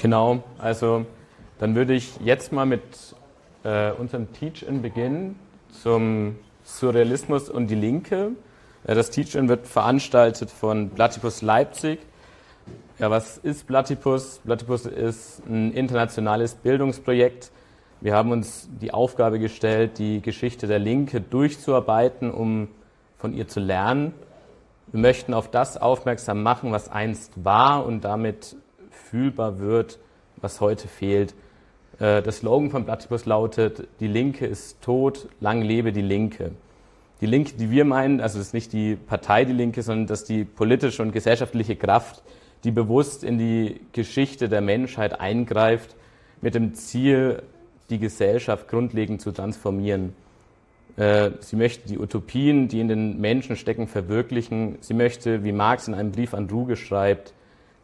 Genau, also dann würde ich jetzt mal mit unserem Teach-In beginnen zum Surrealismus und die Linke. Das Teach-In wird veranstaltet von Platypus Leipzig. Ja, was ist Platypus? Platypus ist ein internationales Bildungsprojekt. Wir haben uns die Aufgabe gestellt, die Geschichte der Linke durchzuarbeiten, um von ihr zu lernen. Wir möchten auf das aufmerksam machen, was einst war und damit fühlbar wird, was heute fehlt. Der Slogan von Platypus lautet: Die Linke ist tot, lang lebe die Linke. Die Linke, die wir meinen, also das ist nicht die Partei Die Linke, sondern das ist die politische und gesellschaftliche Kraft, die bewusst in die Geschichte der Menschheit eingreift, mit dem Ziel, die Gesellschaft grundlegend zu transformieren. Sie möchte die Utopien, die in den Menschen stecken, verwirklichen. Sie möchte, wie Marx in einem Brief an Ruge schreibt,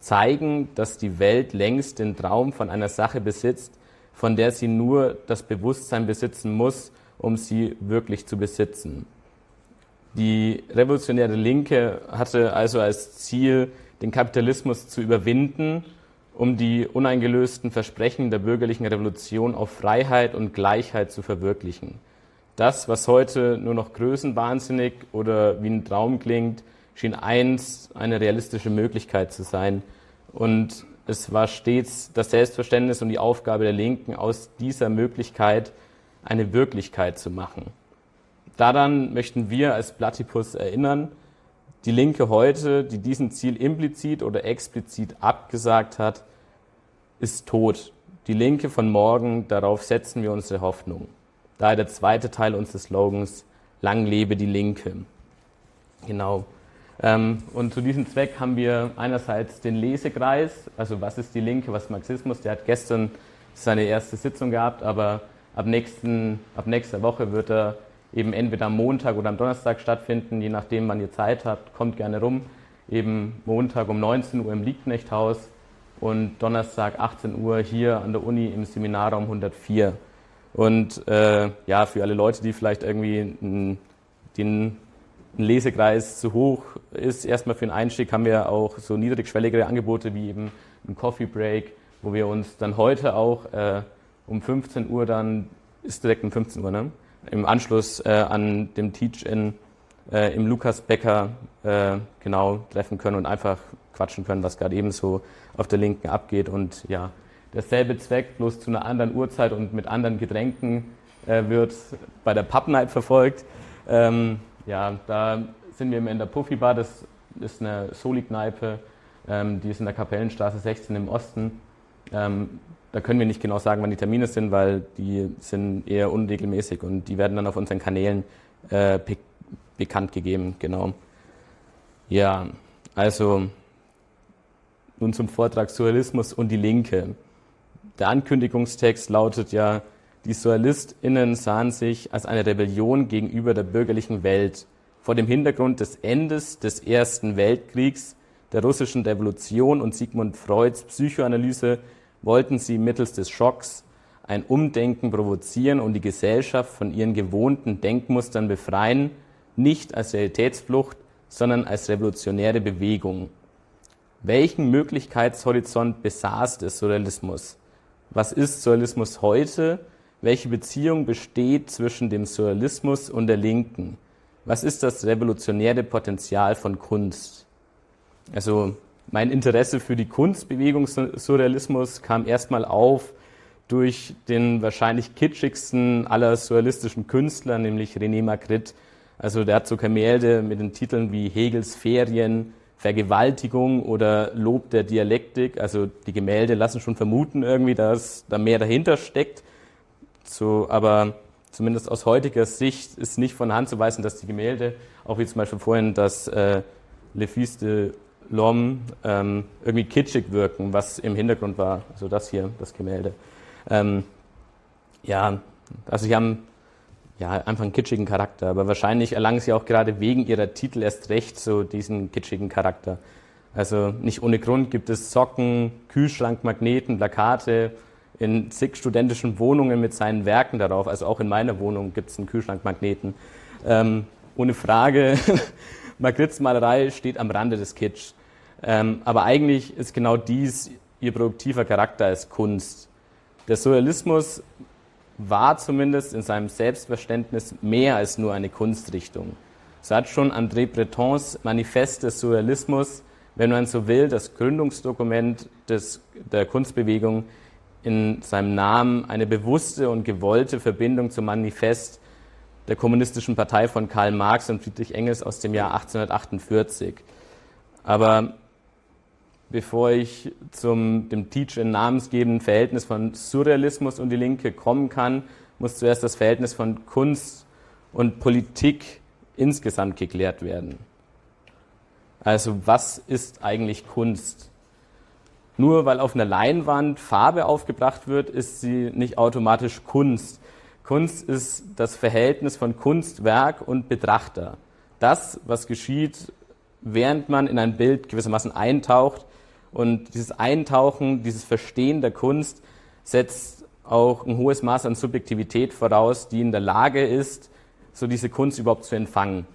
zeigen, dass die Welt längst den Traum von einer Sache besitzt, von der sie nur das Bewusstsein besitzen muss, um sie wirklich zu besitzen. Die revolutionäre Linke hatte also als Ziel, den Kapitalismus zu überwinden, um die uneingelösten Versprechen der bürgerlichen Revolution auf Freiheit und Gleichheit zu verwirklichen. Das, was heute nur noch größenwahnsinnig oder wie ein Traum klingt, schien einst eine realistische Möglichkeit zu sein. Und es war stets das Selbstverständnis und die Aufgabe der Linken, aus dieser Möglichkeit eine Wirklichkeit zu machen. Daran möchten wir als Platypus erinnern. Die Linke heute, die diesem Ziel implizit oder explizit abgesagt hat, ist tot. Die Linke von morgen, darauf setzen wir unsere Hoffnung. Daher der zweite Teil unseres Slogans: Lang lebe die Linke. Genau. Und zu diesem Zweck haben wir einerseits den Lesekreis, also was ist die Linke, was ist Marxismus. Der hat gestern seine erste Sitzung gehabt, aber ab nächster Woche wird er eben entweder am Montag oder am Donnerstag stattfinden, je nachdem, wann ihr Zeit habt, kommt gerne rum. Eben Montag um 19 Uhr im Liebknechthaus und Donnerstag 18 Uhr hier an der Uni im Seminarraum 104. Und ja, für alle Leute, die vielleicht irgendwie den Lesekreis zu hoch ist, erstmal für den Einstieg haben wir auch so niedrigschwelligere Angebote wie eben ein Coffee Break, wo wir uns dann heute auch um 15 Uhr dann, ist direkt um 15 Uhr, ne? Im Anschluss an dem Teach-In im Lukas Becker genau treffen können und einfach quatschen können, was gerade eben so auf der Linken abgeht. Und ja, derselbe Zweck, bloß zu einer anderen Uhrzeit und mit anderen Getränken wird bei der Pub Night verfolgt. Ja, da sind wir in der Puffy Bar, das ist eine Soli-Kneipe, die ist in der Kapellenstraße 16 im Osten. Da können wir nicht genau sagen, wann die Termine sind, weil die sind eher unregelmäßig und die werden dann auf unseren Kanälen bekannt gegeben, genau. Ja, also nun zum Vortrag Surrealismus und die Linke. Der Ankündigungstext lautet ja: Die SurrealistInnen sahen sich als eine Rebellion gegenüber der bürgerlichen Welt. Vor dem Hintergrund des Endes des Ersten Weltkriegs, der russischen Revolution und Sigmund Freuds Psychoanalyse wollten sie mittels des Schocks ein Umdenken provozieren und die Gesellschaft von ihren gewohnten Denkmustern befreien, nicht als Realitätsflucht, sondern als revolutionäre Bewegung. Welchen Möglichkeitshorizont besaß der Surrealismus? Was ist Surrealismus heute? Welche Beziehung besteht zwischen dem Surrealismus und der Linken? Was ist das revolutionäre Potenzial von Kunst? Also mein Interesse für die Kunstbewegung Surrealismus kam erstmal auf durch den wahrscheinlich kitschigsten aller surrealistischen Künstler, nämlich René Magritte. Also der hat so Gemälde mit den Titeln wie Hegels Ferien, Vergewaltigung oder Lob der Dialektik. Also die Gemälde lassen schon vermuten irgendwie, dass da mehr dahinter steckt. So, aber zumindest aus heutiger Sicht ist nicht von der Hand zu weisen, dass die Gemälde, auch wie zum Beispiel vorhin das Le Fils de l'Homme, irgendwie kitschig wirken, was im Hintergrund war. Also das hier, das Gemälde. Ja, also sie haben ja einfach einen kitschigen Charakter, aber wahrscheinlich erlangen sie auch gerade wegen ihrer Titel erst recht so diesen kitschigen Charakter. Also nicht ohne Grund gibt es Socken, Kühlschrankmagneten, Plakate in zig studentischen Wohnungen mit seinen Werken darauf. Also auch in meiner Wohnung gibt es einen Kühlschrankmagneten. Ohne Frage, Magrittes Malerei steht am Rande des Kitsch. Aber eigentlich ist genau dies ihr produktiver Charakter als Kunst. Der Surrealismus war zumindest in seinem Selbstverständnis mehr als nur eine Kunstrichtung. So hat schon André Bretons Manifest des Surrealismus, wenn man so will, das Gründungsdokument der Kunstbewegung, in seinem Namen eine bewusste und gewollte Verbindung zum Manifest der Kommunistischen Partei von Karl Marx und Friedrich Engels aus dem Jahr 1848. Aber bevor ich dem Teach-in namensgebenden Verhältnis von Surrealismus und die Linke kommen kann, muss zuerst das Verhältnis von Kunst und Politik insgesamt geklärt werden. Also was ist eigentlich Kunst? Nur weil auf einer Leinwand Farbe aufgebracht wird, ist sie nicht automatisch Kunst. Kunst ist das Verhältnis von Kunstwerk und Betrachter. Das, was geschieht, während man in ein Bild gewissermaßen eintaucht. Und dieses Eintauchen, dieses Verstehen der Kunst setzt auch ein hohes Maß an Subjektivität voraus, die in der Lage ist, so diese Kunst überhaupt zu empfangen.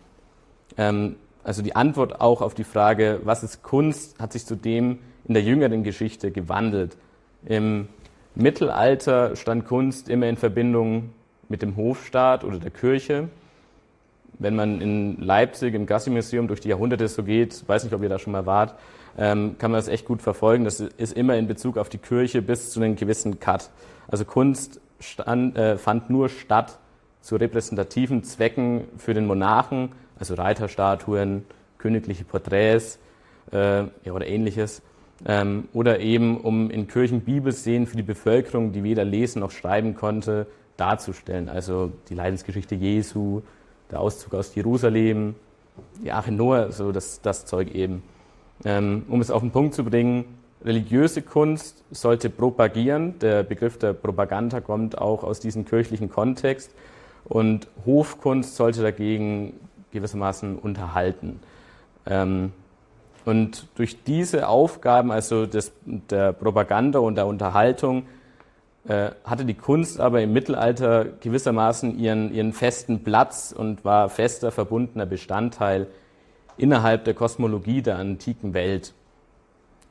Also die Antwort auch auf die Frage, was ist Kunst, hat sich zudem in der jüngeren Geschichte gewandelt. Im Mittelalter stand Kunst immer in Verbindung mit dem Hofstaat oder der Kirche. Wenn man in Leipzig im Gassi-Museum durch die Jahrhunderte so geht, weiß nicht, ob ihr da schon mal wart, kann man das echt gut verfolgen. Das ist immer in Bezug auf die Kirche bis zu einem gewissen Cut. Also Kunst fand nur statt zu repräsentativen Zwecken für den Monarchen, also Reiterstatuen, königliche Porträts oder ähnliches. Oder eben, um in Kirchen Bibelszenen für die Bevölkerung, die weder lesen noch schreiben konnte, darzustellen. Also die Leidensgeschichte Jesu, der Auszug aus Jerusalem, die Arche Noah, so das Zeug eben. Um es auf den Punkt zu bringen, religiöse Kunst sollte propagieren. Der Begriff der Propaganda kommt auch aus diesem kirchlichen Kontext. Und Hofkunst sollte dagegen gewissermaßen unterhalten. Und durch diese Aufgaben, also der Propaganda und der Unterhaltung, hatte die Kunst aber im Mittelalter gewissermaßen ihren festen Platz und war fester verbundener Bestandteil innerhalb der Kosmologie der antiken Welt.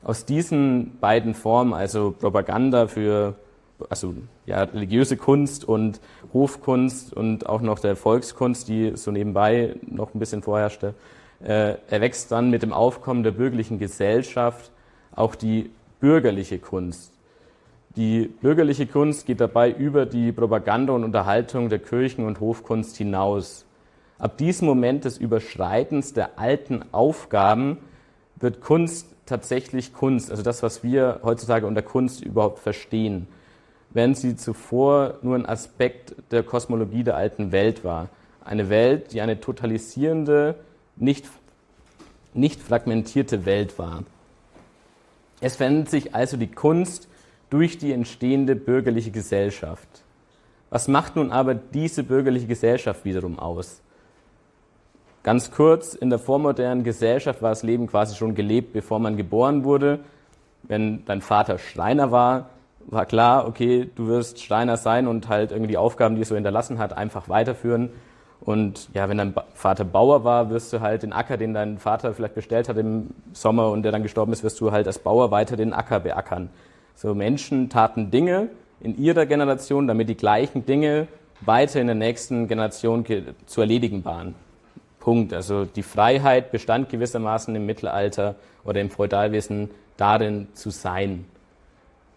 Aus diesen beiden Formen, also Propaganda für religiöse Kunst und Hofkunst und auch noch der Volkskunst, die so nebenbei noch ein bisschen vorherrschte, erwächst dann mit dem Aufkommen der bürgerlichen Gesellschaft auch die bürgerliche Kunst. Die bürgerliche Kunst geht dabei über die Propaganda und Unterhaltung der Kirchen- und Hofkunst hinaus. Ab diesem Moment des Überschreitens der alten Aufgaben wird Kunst tatsächlich Kunst, also das, was wir heutzutage unter Kunst überhaupt verstehen, während sie zuvor nur ein Aspekt der Kosmologie der alten Welt war. Eine Welt, die eine totalisierende, nicht fragmentierte Welt war. Es verändert sich also die Kunst durch die entstehende bürgerliche Gesellschaft. Was macht nun aber diese bürgerliche Gesellschaft wiederum aus? Ganz kurz, in der vormodernen Gesellschaft war das Leben quasi schon gelebt, bevor man geboren wurde. Wenn dein Vater Schreiner war klar, okay, du wirst Schreiner sein und halt irgendwie die Aufgaben, die er so hinterlassen hat, einfach weiterführen. Und ja, wenn dein Vater Bauer war, wirst du halt den Acker, den dein Vater vielleicht bestellt hat im Sommer und der dann gestorben ist, wirst du halt als Bauer weiter den Acker beackern. So, Menschen taten Dinge in ihrer Generation, damit die gleichen Dinge weiter in der nächsten Generation zu erledigen waren. Punkt. Also die Freiheit bestand gewissermaßen im Mittelalter oder im Feudalwesen darin zu sein.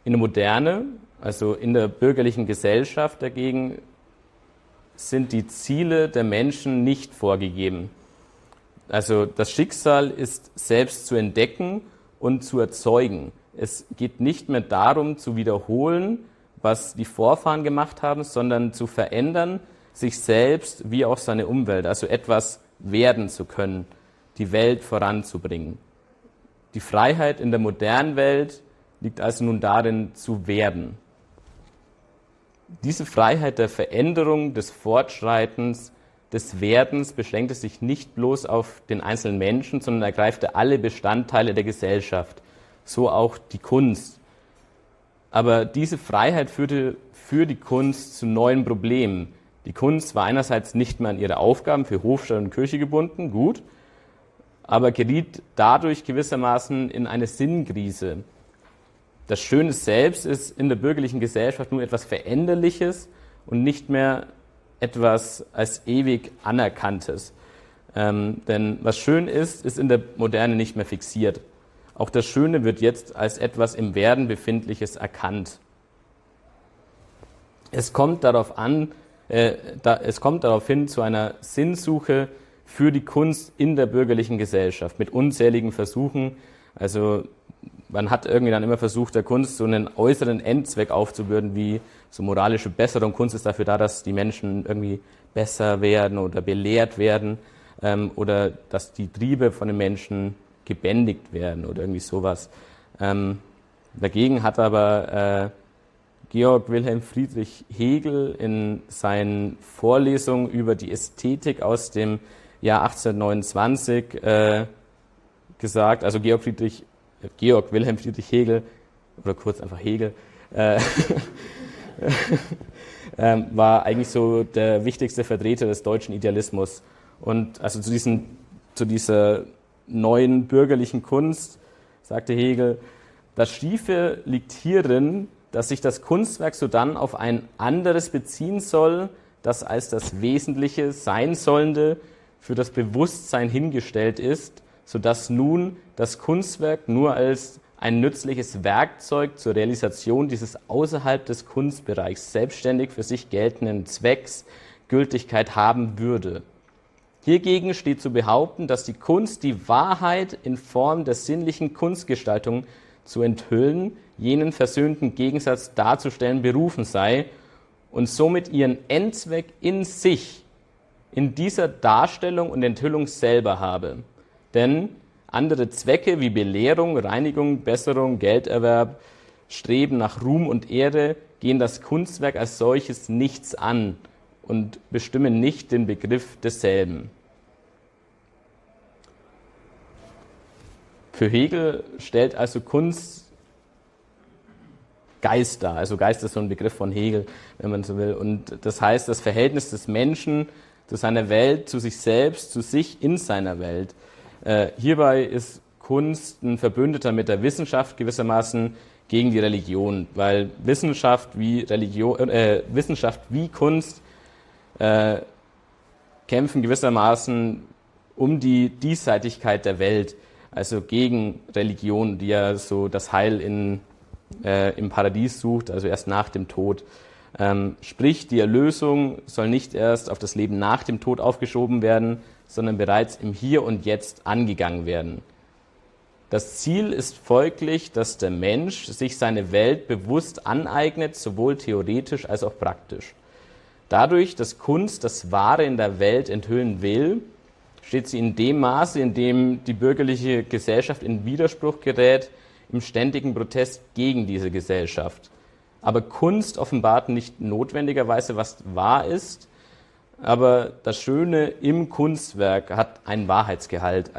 In der Moderne, also in der bürgerlichen Gesellschaft dagegen, sind die Ziele der Menschen nicht vorgegeben. Also das Schicksal ist selbst zu entdecken und zu erzeugen. Es geht nicht mehr darum, zu wiederholen, was die Vorfahren gemacht haben, sondern zu verändern, sich selbst wie auch seine Umwelt, also etwas werden zu können, die Welt voranzubringen. Die Freiheit in der modernen Welt liegt also nun darin, zu werden. Diese Freiheit der Veränderung, des Fortschreitens, des Werdens beschränkte sich nicht bloß auf den einzelnen Menschen, sondern ergreifte alle Bestandteile der Gesellschaft, so auch die Kunst. Aber diese Freiheit führte für die Kunst zu neuen Problemen. Die Kunst war einerseits nicht mehr an ihre Aufgaben für Hofstaat und Kirche gebunden, gut, aber geriet dadurch gewissermaßen in eine Sinnkrise. Das Schöne selbst ist in der bürgerlichen Gesellschaft nur etwas Veränderliches und nicht mehr etwas als ewig Anerkanntes. Denn was schön ist, ist in der Moderne nicht mehr fixiert. Auch das Schöne wird jetzt als etwas im Werden Befindliches erkannt. Es kommt darauf hin zu einer Sinnsuche für die Kunst in der bürgerlichen Gesellschaft mit unzähligen Versuchen. Also man hat irgendwie dann immer versucht, der Kunst so einen äußeren Endzweck aufzubürden, wie so moralische Besserung. Kunst ist dafür da, dass die Menschen irgendwie besser werden oder belehrt werden oder dass die Triebe von den Menschen gebändigt werden oder irgendwie sowas. Dagegen hat aber Georg Wilhelm Friedrich Hegel in seinen Vorlesungen über die Ästhetik aus dem Jahr 1829 gesagt, also Georg Wilhelm Friedrich Hegel, oder kurz einfach Hegel, war eigentlich so der wichtigste Vertreter des deutschen Idealismus. Und also zu dieser neuen bürgerlichen Kunst, sagte Hegel, das Schiefe liegt hierin, dass sich das Kunstwerk sodann auf ein anderes beziehen soll, das als das Wesentliche sein sollende für das Bewusstsein hingestellt ist, sodass nun das Kunstwerk nur als ein nützliches Werkzeug zur Realisation dieses außerhalb des Kunstbereichs selbstständig für sich geltenden Zwecks Gültigkeit haben würde. Hiergegen steht zu behaupten, dass die Kunst die Wahrheit in Form der sinnlichen Kunstgestaltung zu enthüllen, jenen versöhnten Gegensatz darzustellen berufen sei und somit ihren Endzweck in sich, in dieser Darstellung und Enthüllung selber habe. Denn andere Zwecke wie Belehrung, Reinigung, Besserung, Gelderwerb, Streben nach Ruhm und Ehre gehen das Kunstwerk als solches nichts an und bestimmen nicht den Begriff desselben. Für Hegel stellt also Kunst Geist dar. Also Geist ist so ein Begriff von Hegel, wenn man so will. Und das heißt, das Verhältnis des Menschen zu seiner Welt, zu sich selbst, zu sich in seiner Welt. Hierbei ist Kunst ein Verbündeter mit der Wissenschaft gewissermaßen gegen die Religion, weil Wissenschaft wie Kunst kämpfen gewissermaßen um die Diesseitigkeit der Welt, also gegen Religion, die ja so das Heil im Paradies sucht, also erst nach dem Tod. Sprich, die Erlösung soll nicht erst auf das Leben nach dem Tod aufgeschoben werden, sondern bereits im Hier und Jetzt angegangen werden. Das Ziel ist folglich, dass der Mensch sich seine Welt bewusst aneignet, sowohl theoretisch als auch praktisch. Dadurch, dass Kunst das Wahre in der Welt enthüllen will, steht sie in dem Maße, in dem die bürgerliche Gesellschaft in Widerspruch gerät, im ständigen Protest gegen diese Gesellschaft. Aber Kunst offenbart nicht notwendigerweise, was wahr ist, aber das Schöne im Kunstwerk hat einen Wahrheitsgehalt.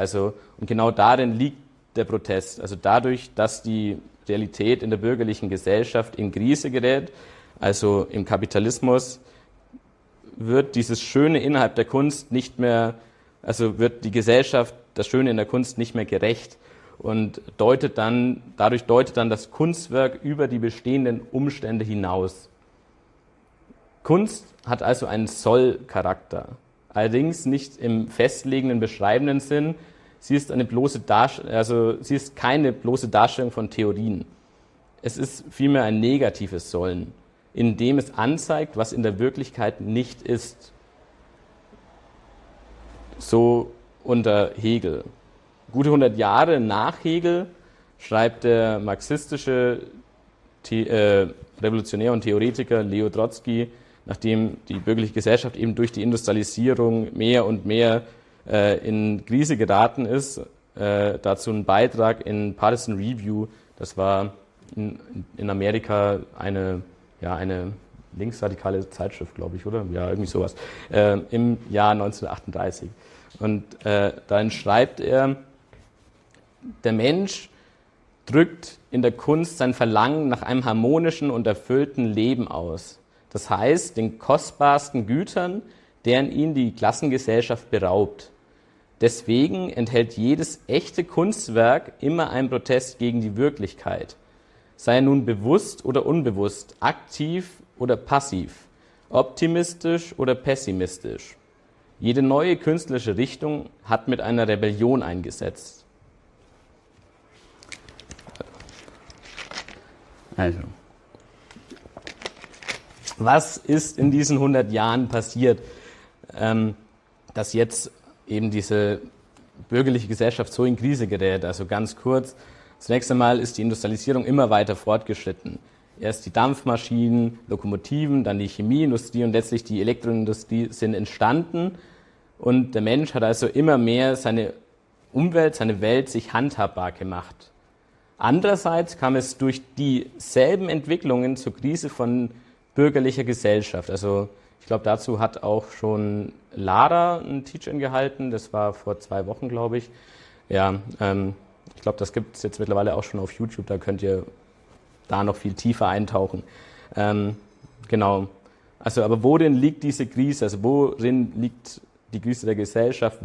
Und genau darin liegt der Protest. Also dadurch, dass die Realität in der bürgerlichen Gesellschaft in Krise gerät, also im Kapitalismus, wird dieses Schöne innerhalb der Kunst nicht mehr, also wird die Gesellschaft das Schöne in der Kunst nicht mehr gerecht und dadurch deutet dann das Kunstwerk über die bestehenden Umstände hinaus. Kunst hat also einen Soll-Charakter, allerdings nicht im festlegenden, beschreibenden Sinn. Sie ist keine bloße Darstellung von Theorien. Es ist vielmehr ein negatives Sollen, in dem es anzeigt, was in der Wirklichkeit nicht ist. So unter Hegel. Gute 100 Jahre nach Hegel schreibt der marxistische Revolutionär und Theoretiker Leo Trotzki, nachdem die bürgerliche Gesellschaft eben durch die Industrialisierung mehr und mehr in Krise geraten ist, dazu einen Beitrag in Partisan Review, das war in Amerika eine linksradikale Zeitschrift, glaube ich, oder? Ja, irgendwie sowas, im Jahr 1938. Und darin schreibt er, der Mensch drückt in der Kunst sein Verlangen nach einem harmonischen und erfüllten Leben aus. Das heißt, den kostbarsten Gütern, deren ihn die Klassengesellschaft beraubt. Deswegen enthält jedes echte Kunstwerk immer einen Protest gegen die Wirklichkeit. sei er nun bewusst oder unbewusst, aktiv oder passiv, optimistisch oder pessimistisch. Jede neue künstlerische Richtung hat mit einer Rebellion eingesetzt. Also, was ist in diesen 100 Jahren passiert, dass jetzt eben diese bürgerliche Gesellschaft so in Krise gerät? Also ganz kurz, zunächst einmal ist die Industrialisierung immer weiter fortgeschritten. Erst die Dampfmaschinen, Lokomotiven, dann die Chemieindustrie und letztlich die Elektroindustrie sind entstanden. Und der Mensch hat also immer mehr seine Umwelt, seine Welt sich handhabbar gemacht. Andererseits kam es durch dieselben Entwicklungen zur Krise von bürgerlicher Gesellschaft. Also ich glaube, dazu hat auch schon Lara ein Teach-In gehalten. Das war vor 2 Wochen, glaube ich. Ja, ich glaube, das gibt es jetzt mittlerweile auch schon auf YouTube. Da könnt ihr da noch viel tiefer eintauchen. Genau. Also, aber worin liegt diese Krise? Also worin liegt die Krise der Gesellschaft?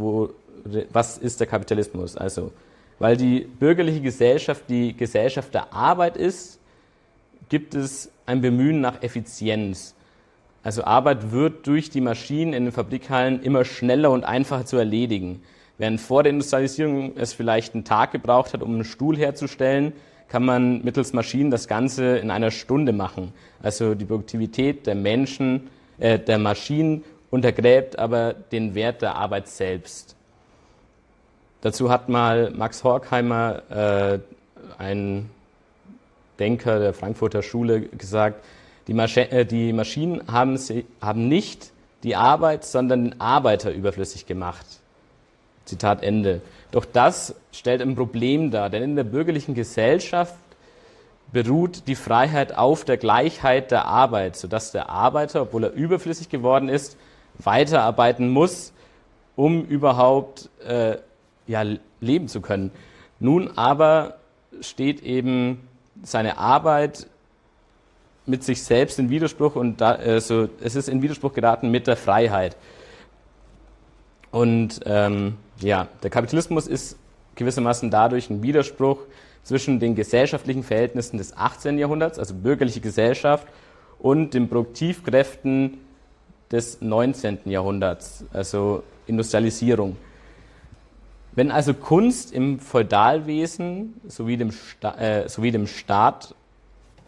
Was ist der Kapitalismus? Also, weil die bürgerliche Gesellschaft die Gesellschaft der Arbeit ist, gibt es ein Bemühen nach Effizienz. Also Arbeit wird durch die Maschinen in den Fabrikhallen immer schneller und einfacher zu erledigen. Während vor der Industrialisierung es vielleicht einen Tag gebraucht hat, um einen Stuhl herzustellen, kann man mittels Maschinen das Ganze in einer Stunde machen. Also die Produktivität der Maschinen untergräbt aber den Wert der Arbeit selbst. Dazu hat mal Max Horkheimer, ein Denker der Frankfurter Schule, gesagt, die Maschinen haben nicht die Arbeit, sondern den Arbeiter überflüssig gemacht. Zitat Ende. Doch das stellt ein Problem dar, denn in der bürgerlichen Gesellschaft beruht die Freiheit auf der Gleichheit der Arbeit, sodass der Arbeiter, obwohl er überflüssig geworden ist, weiterarbeiten muss, um überhaupt leben zu können. Nun aber steht eben seine Arbeit mit sich selbst in Widerspruch und es ist in Widerspruch geraten mit der Freiheit. Und der Kapitalismus ist gewissermaßen dadurch ein Widerspruch zwischen den gesellschaftlichen Verhältnissen des 18. Jahrhunderts, also bürgerliche Gesellschaft, und den Produktivkräften des 19. Jahrhunderts, also Industrialisierung. Wenn also Kunst im Feudalwesen sowie dem Staat,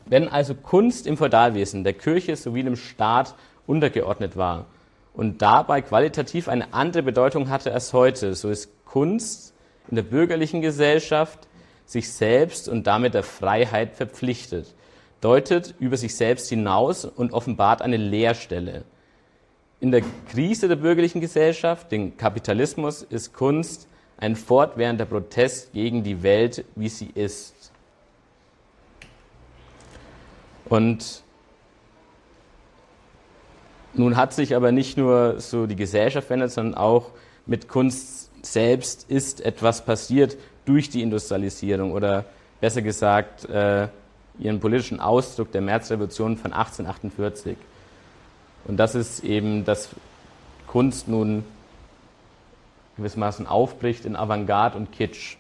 wenn also Kunst im Feudalwesen der Kirche sowie dem Staat untergeordnet war und dabei qualitativ eine andere Bedeutung hatte als heute, so ist Kunst in der bürgerlichen Gesellschaft sich selbst und damit der Freiheit verpflichtet, deutet über sich selbst hinaus und offenbart eine Leerstelle. In der Krise der bürgerlichen Gesellschaft, dem Kapitalismus, ist Kunst ein fortwährender Protest gegen die Welt, wie sie ist. Und nun hat sich aber nicht nur so die Gesellschaft verändert, sondern auch mit Kunst selbst ist etwas passiert durch die Industrialisierung oder besser gesagt ihren politischen Ausdruck der Märzrevolution von 1848. Und das ist eben, dass Kunst nun gewissermaßen aufbricht in Avantgarde und Kitsch.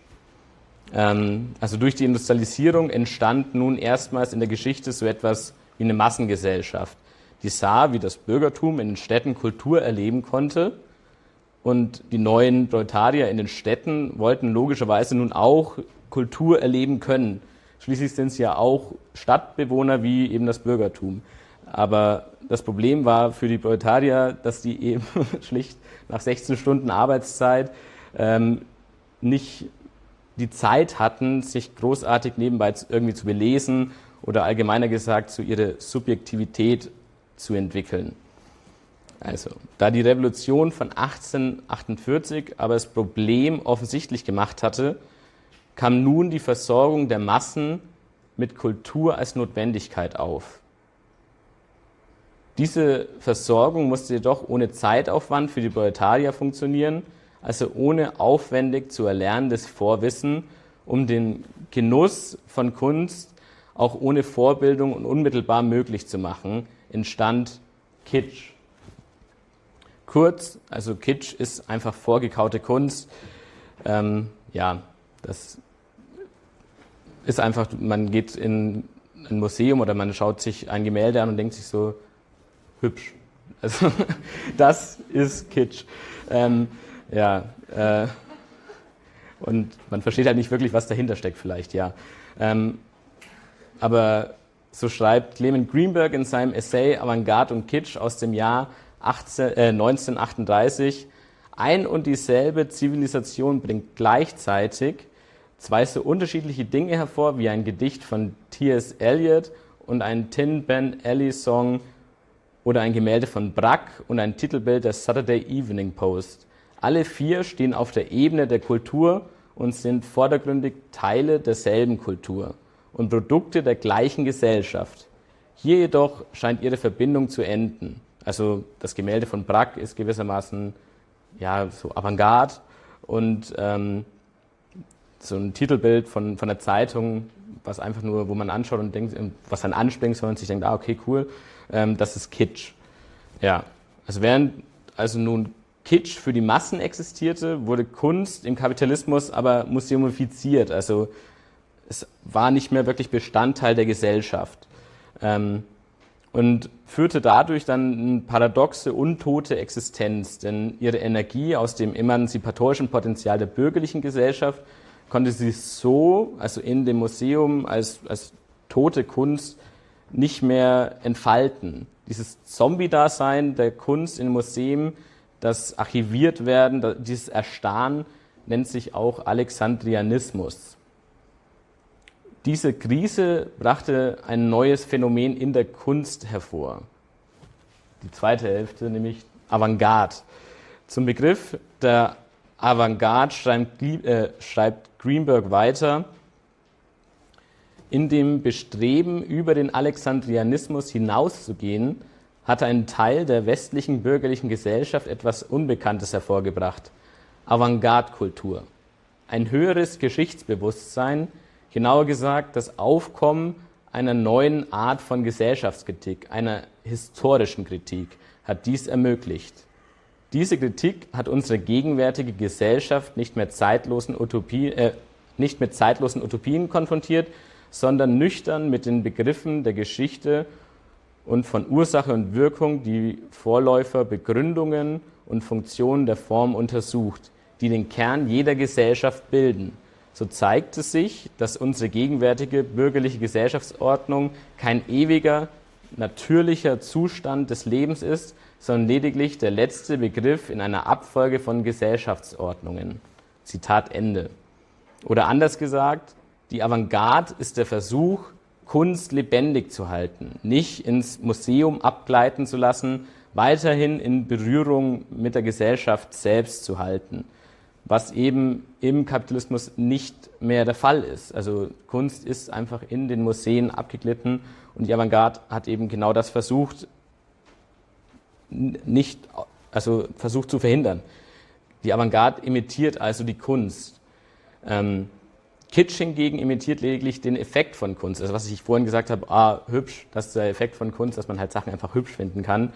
Also durch die Industrialisierung entstand nun erstmals in der Geschichte so etwas wie eine Massengesellschaft, die sah, wie das Bürgertum in den Städten Kultur erleben konnte, und die neuen Proletarier in den Städten wollten logischerweise nun auch Kultur erleben können. Schließlich sind es ja auch Stadtbewohner wie eben das Bürgertum. Aber das Problem war für die Proletarier, dass die eben schlicht nach 16 Stunden Arbeitszeit nicht die Zeit hatten, sich großartig nebenbei irgendwie zu belesen oder allgemeiner gesagt zu ihrer Subjektivität zu entwickeln. Also, da die Revolution von 1848 aber das Problem offensichtlich gemacht hatte, kam nun die Versorgung der Massen mit Kultur als Notwendigkeit auf. Diese Versorgung musste jedoch ohne Zeitaufwand für die Proletarier funktionieren, also ohne aufwendig zu erlernendes Vorwissen, um den Genuss von Kunst auch ohne Vorbildung und unmittelbar möglich zu machen, entstand Kitsch. Kurz, also Kitsch ist einfach vorgekaute Kunst. Das ist einfach, man geht in ein Museum oder man schaut sich ein Gemälde an und denkt sich so, hübsch. Also das ist Kitsch. Und man versteht halt nicht wirklich, was dahinter steckt vielleicht, ja. Aber so schreibt Clement Greenberg in seinem Essay Avantgarde und Kitsch aus dem Jahr 1938, ein und dieselbe Zivilisation bringt gleichzeitig zwei so unterschiedliche Dinge hervor wie ein Gedicht von T.S. Eliot und ein Tin Ben Alley Song oder ein Gemälde von Braque und ein Titelbild der Saturday Evening Post. Alle vier stehen auf der Ebene der Kultur und sind vordergründig Teile derselben Kultur und Produkte der gleichen Gesellschaft. Hier jedoch scheint ihre Verbindung zu enden. Also das Gemälde von Braque ist gewissermaßen ja so Avantgarde und so ein Titelbild von der Zeitung, was einfach nur, wo man anschaut und denkt, was dann anspringt, sondern sich denkt, okay, cool, das ist Kitsch. Ja, also während also nun Kitsch für die Massen existierte, wurde Kunst im Kapitalismus aber museumifiziert. Also es war nicht mehr wirklich Bestandteil der Gesellschaft. Und führte dadurch dann eine paradoxe, untote Existenz, denn ihre Energie aus dem emanzipatorischen Potenzial der bürgerlichen Gesellschaft konnte sie so, also in dem Museum als tote Kunst, nicht mehr entfalten. Dieses Zombie-Dasein der Kunst in Museen, das archiviert werden, dieses Erstarren, nennt sich auch Alexandrianismus. Diese Krise brachte ein neues Phänomen in der Kunst hervor. Die zweite Hälfte, nämlich Avantgarde. Zum Begriff der Avantgarde schreibt Greenberg weiter: In dem Bestreben, über den Alexandrianismus hinauszugehen, hatte ein Teil der westlichen bürgerlichen Gesellschaft etwas Unbekanntes hervorgebracht: Avantgarde-Kultur. Ein höheres Geschichtsbewusstsein, genauer gesagt das Aufkommen einer neuen Art von Gesellschaftskritik, einer historischen Kritik, hat dies ermöglicht. Diese Kritik hat unsere gegenwärtige Gesellschaft nicht mit zeitlosen Utopien konfrontiert, sondern nüchtern mit den Begriffen der Geschichte und von Ursache und Wirkung die Vorläufer, Begründungen und Funktionen der Form untersucht, die den Kern jeder Gesellschaft bilden. So zeigt es sich, dass unsere gegenwärtige bürgerliche Gesellschaftsordnung kein ewiger, natürlicher Zustand des Lebens ist, sondern lediglich der letzte Begriff in einer Abfolge von Gesellschaftsordnungen. Zitat Ende. Oder anders gesagt, die Avantgarde ist der Versuch, Kunst lebendig zu halten, nicht ins Museum abgleiten zu lassen, weiterhin in Berührung mit der Gesellschaft selbst zu halten, was eben im Kapitalismus nicht mehr der Fall ist. Also Kunst ist einfach in den Museen abgeglitten und die Avantgarde hat eben genau das versucht zu verhindern. Die Avantgarde imitiert also die Kunst. Kitsch hingegen imitiert lediglich den Effekt von Kunst. Also was ich vorhin gesagt habe, hübsch, das ist der Effekt von Kunst, dass man halt Sachen einfach hübsch finden kann.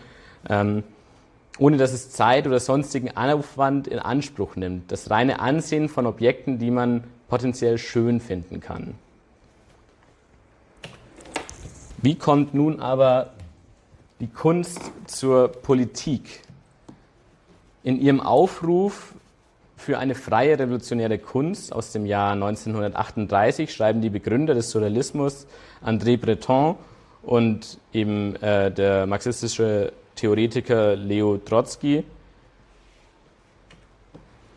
Ohne dass es Zeit oder sonstigen Aufwand in Anspruch nimmt. Das reine Ansehen von Objekten, die man potenziell schön finden kann. Wie kommt nun aber die Kunst zur Politik? In ihrem Aufruf für eine freie revolutionäre Kunst aus dem Jahr 1938 schreiben die Begründer des Surrealismus, André Breton und eben der marxistische Theoretiker Leo Trotzki: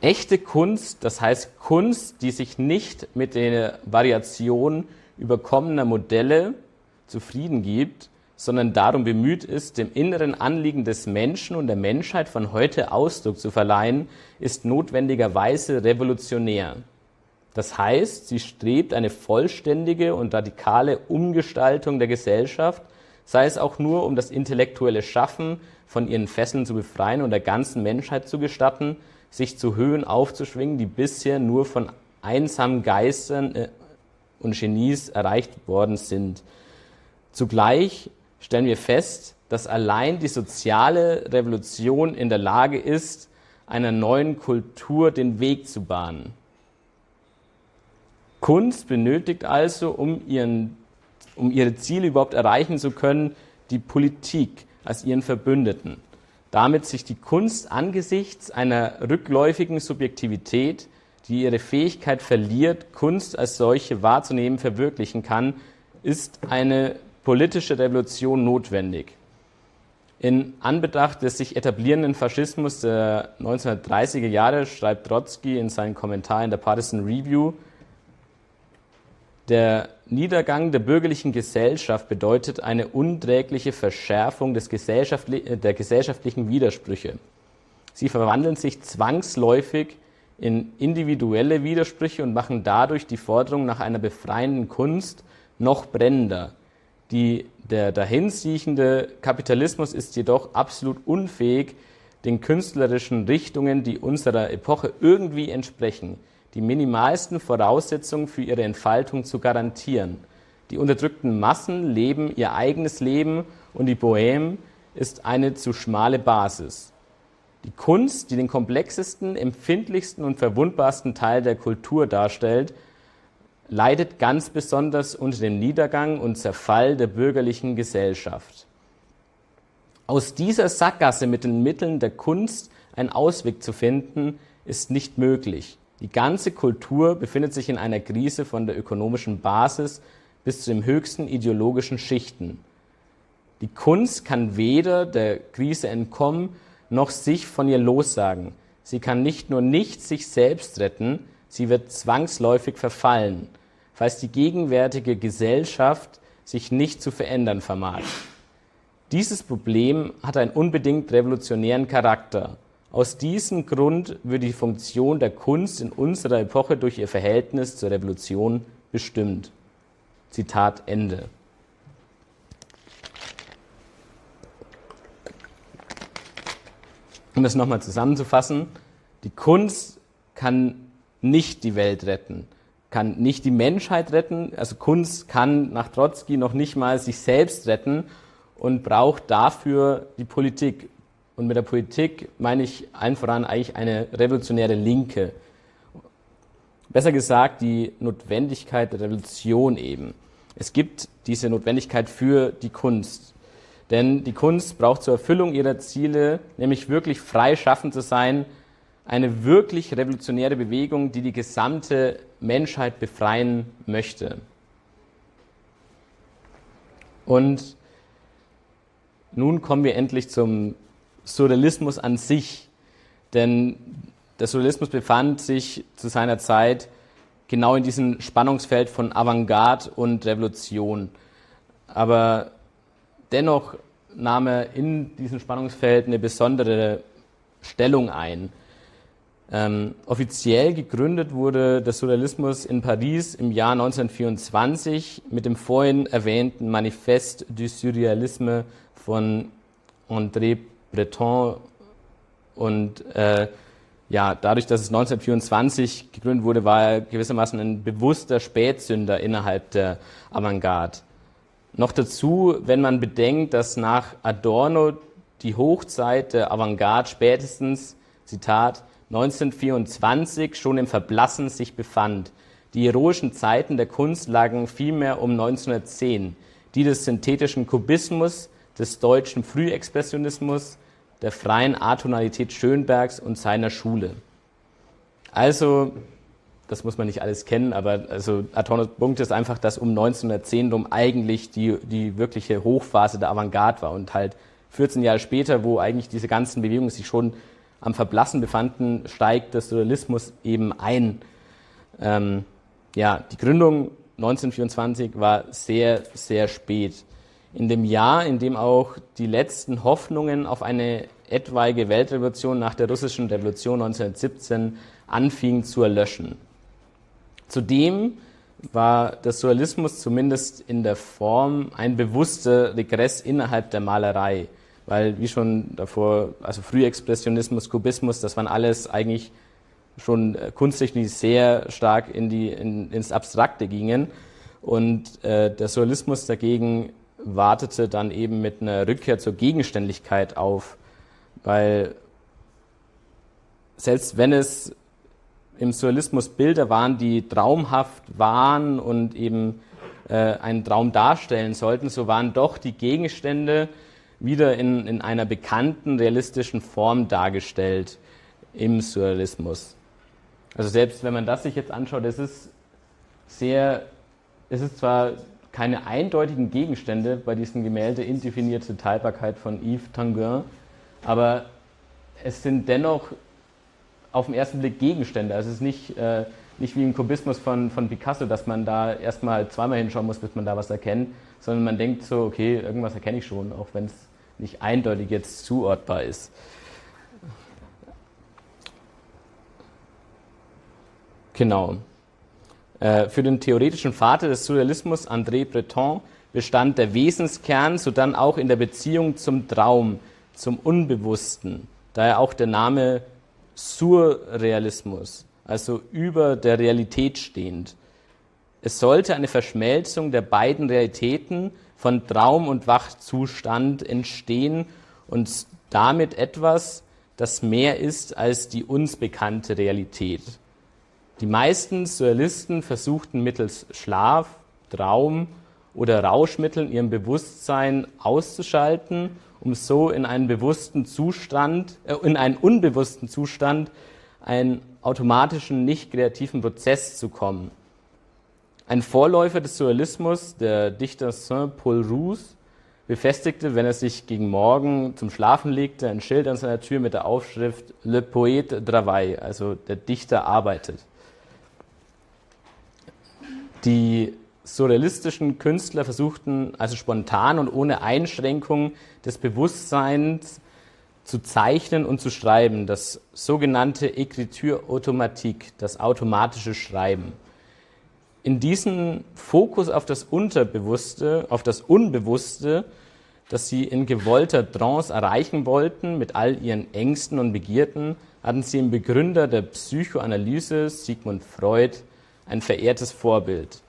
Echte Kunst, das heißt Kunst, die sich nicht mit der Variation überkommener Modelle zufrieden gibt, sondern darum bemüht ist, dem inneren Anliegen des Menschen und der Menschheit von heute Ausdruck zu verleihen, ist notwendigerweise revolutionär. Das heißt, sie strebt eine vollständige und radikale Umgestaltung der Gesellschaft, sei es auch nur, um das intellektuelle Schaffen von ihren Fesseln zu befreien und der ganzen Menschheit zu gestatten, sich zu Höhen aufzuschwingen, die bisher nur von einsamen Geistern und Genies erreicht worden sind. Zugleich stellen wir fest, dass allein die soziale Revolution in der Lage ist, einer neuen Kultur den Weg zu bahnen. Kunst benötigt also, um ihren um ihre Ziele überhaupt erreichen zu können, die Politik als ihren Verbündeten. Damit sich die Kunst angesichts einer rückläufigen Subjektivität, die ihre Fähigkeit verliert, Kunst als solche wahrzunehmen, verwirklichen kann, ist eine politische Revolution notwendig. In Anbetracht des sich etablierenden Faschismus der 1930er Jahre schreibt Trotzki in seinem Kommentar in der Partisan Review: Der Niedergang der bürgerlichen Gesellschaft bedeutet eine unträgliche Verschärfung der gesellschaftlichen Widersprüche. Sie verwandeln sich zwangsläufig in individuelle Widersprüche und machen dadurch die Forderung nach einer befreienden Kunst noch brennender. Der dahinsiechende Kapitalismus ist jedoch absolut unfähig, den künstlerischen Richtungen, die unserer Epoche irgendwie entsprechen, die minimalsten Voraussetzungen für ihre Entfaltung zu garantieren. Die unterdrückten Massen leben ihr eigenes Leben und die Bohème ist eine zu schmale Basis. Die Kunst, die den komplexesten, empfindlichsten und verwundbarsten Teil der Kultur darstellt, leidet ganz besonders unter dem Niedergang und Zerfall der bürgerlichen Gesellschaft. Aus dieser Sackgasse mit den Mitteln der Kunst einen Ausweg zu finden, ist nicht möglich. Die ganze Kultur befindet sich in einer Krise von der ökonomischen Basis bis zu den höchsten ideologischen Schichten. Die Kunst kann weder der Krise entkommen, noch sich von ihr lossagen. Sie kann nicht nur nicht sich selbst retten, sie wird zwangsläufig verfallen, falls die gegenwärtige Gesellschaft sich nicht zu verändern vermag. Dieses Problem hat einen unbedingt revolutionären Charakter. Aus diesem Grund wird die Funktion der Kunst in unserer Epoche durch ihr Verhältnis zur Revolution bestimmt. Zitat Ende. Um das nochmal zusammenzufassen, die Kunst kann nicht die Welt retten, kann nicht die Menschheit retten. Also Kunst kann nach Trotzki noch nicht mal sich selbst retten und braucht dafür die Politik. Und mit der Politik meine ich allen voran eigentlich eine revolutionäre Linke. Besser gesagt, die Notwendigkeit der Revolution eben. Es gibt diese Notwendigkeit für die Kunst. Denn die Kunst braucht zur Erfüllung ihrer Ziele, nämlich wirklich frei schaffend zu sein, eine wirklich revolutionäre Bewegung, die die gesamte Menschheit befreien möchte. Und nun kommen wir endlich zum Surrealismus an sich, denn der Surrealismus befand sich zu seiner Zeit genau in diesem Spannungsfeld von Avantgarde und Revolution. Aber dennoch nahm er in diesem Spannungsfeld eine besondere Stellung ein. Offiziell gegründet wurde der Surrealismus in Paris im Jahr 1924 mit dem vorhin erwähnten Manifeste du Surrealisme von André Breton und dadurch, dass es 1924 gegründet wurde, war er gewissermaßen ein bewusster Spätsünder innerhalb der Avantgarde. Noch dazu, wenn man bedenkt, dass nach Adorno die Hochzeit der Avantgarde spätestens, Zitat, 1924 schon im Verblassen sich befand. Die heroischen Zeiten der Kunst lagen vielmehr um 1910, die des synthetischen Kubismus, des deutschen Frühexpressionismus, der freien Atonalität Schönbergs und seiner Schule. Also, das muss man nicht alles kennen, aber also Adornos Punkt ist einfach, dass um 1910 rum eigentlich die wirkliche Hochphase der Avantgarde war und halt 14 Jahre später, wo eigentlich diese ganzen Bewegungen sich schon am Verblassen befanden, steigt der Surrealismus eben ein. Die Gründung 1924 war sehr, sehr spät. In dem Jahr, in dem auch die letzten Hoffnungen auf eine etwaige Weltrevolution nach der russischen Revolution 1917 anfingen zu erlöschen. Zudem war der Surrealismus zumindest in der Form ein bewusster Regress innerhalb der Malerei, weil wie schon davor, also Frühexpressionismus, Kubismus, das waren alles eigentlich schon Kunsttechniken, die sehr stark ins Abstrakte gingen und der Surrealismus dagegen wartete dann eben mit einer Rückkehr zur Gegenständlichkeit auf, weil selbst wenn es im Surrealismus Bilder waren, die traumhaft waren und eben einen Traum darstellen sollten, so waren doch die Gegenstände wieder in einer bekannten realistischen Form dargestellt im Surrealismus. Also selbst wenn man das sich jetzt anschaut, es ist zwar keine eindeutigen Gegenstände bei diesem Gemälde, indefinierte Teilbarkeit von Yves Tanguy, aber es sind dennoch auf den ersten Blick Gegenstände. Also es ist nicht wie im Kubismus von Picasso, dass man da erstmal zweimal hinschauen muss, bis man da was erkennt, sondern man denkt so, okay, irgendwas erkenne ich schon, auch wenn es nicht eindeutig jetzt zuortbar ist. Genau. Für den theoretischen Vater des Surrealismus, André Breton, bestand der Wesenskern sodann auch in der Beziehung zum Traum, zum Unbewussten. Daher auch der Name Surrealismus, also über der Realität stehend. Es sollte eine Verschmelzung der beiden Realitäten von Traum und Wachzustand entstehen und damit etwas, das mehr ist als die uns bekannte Realität. Die meisten Surrealisten versuchten mittels Schlaf, Traum oder Rauschmitteln ihrem Bewusstsein auszuschalten, um so in einen unbewussten Zustand, einen automatischen, nicht kreativen Prozess zu kommen. Ein Vorläufer des Surrealismus, der Dichter Saint-Paul Rousse, befestigte, wenn er sich gegen Morgen zum Schlafen legte, ein Schild an seiner Tür mit der Aufschrift Le Poète travaille, also der Dichter arbeitet. Die surrealistischen Künstler versuchten also spontan und ohne Einschränkung des Bewusstseins zu zeichnen und zu schreiben, das sogenannte Écriture automatique, das automatische Schreiben. In diesem Fokus auf das Unterbewusste, auf das Unbewusste, das sie in gewollter Trance erreichen wollten, mit all ihren Ängsten und Begierden, hatten sie im Begründer der Psychoanalyse, Sigmund Freud, ein verehrtes Vorbild.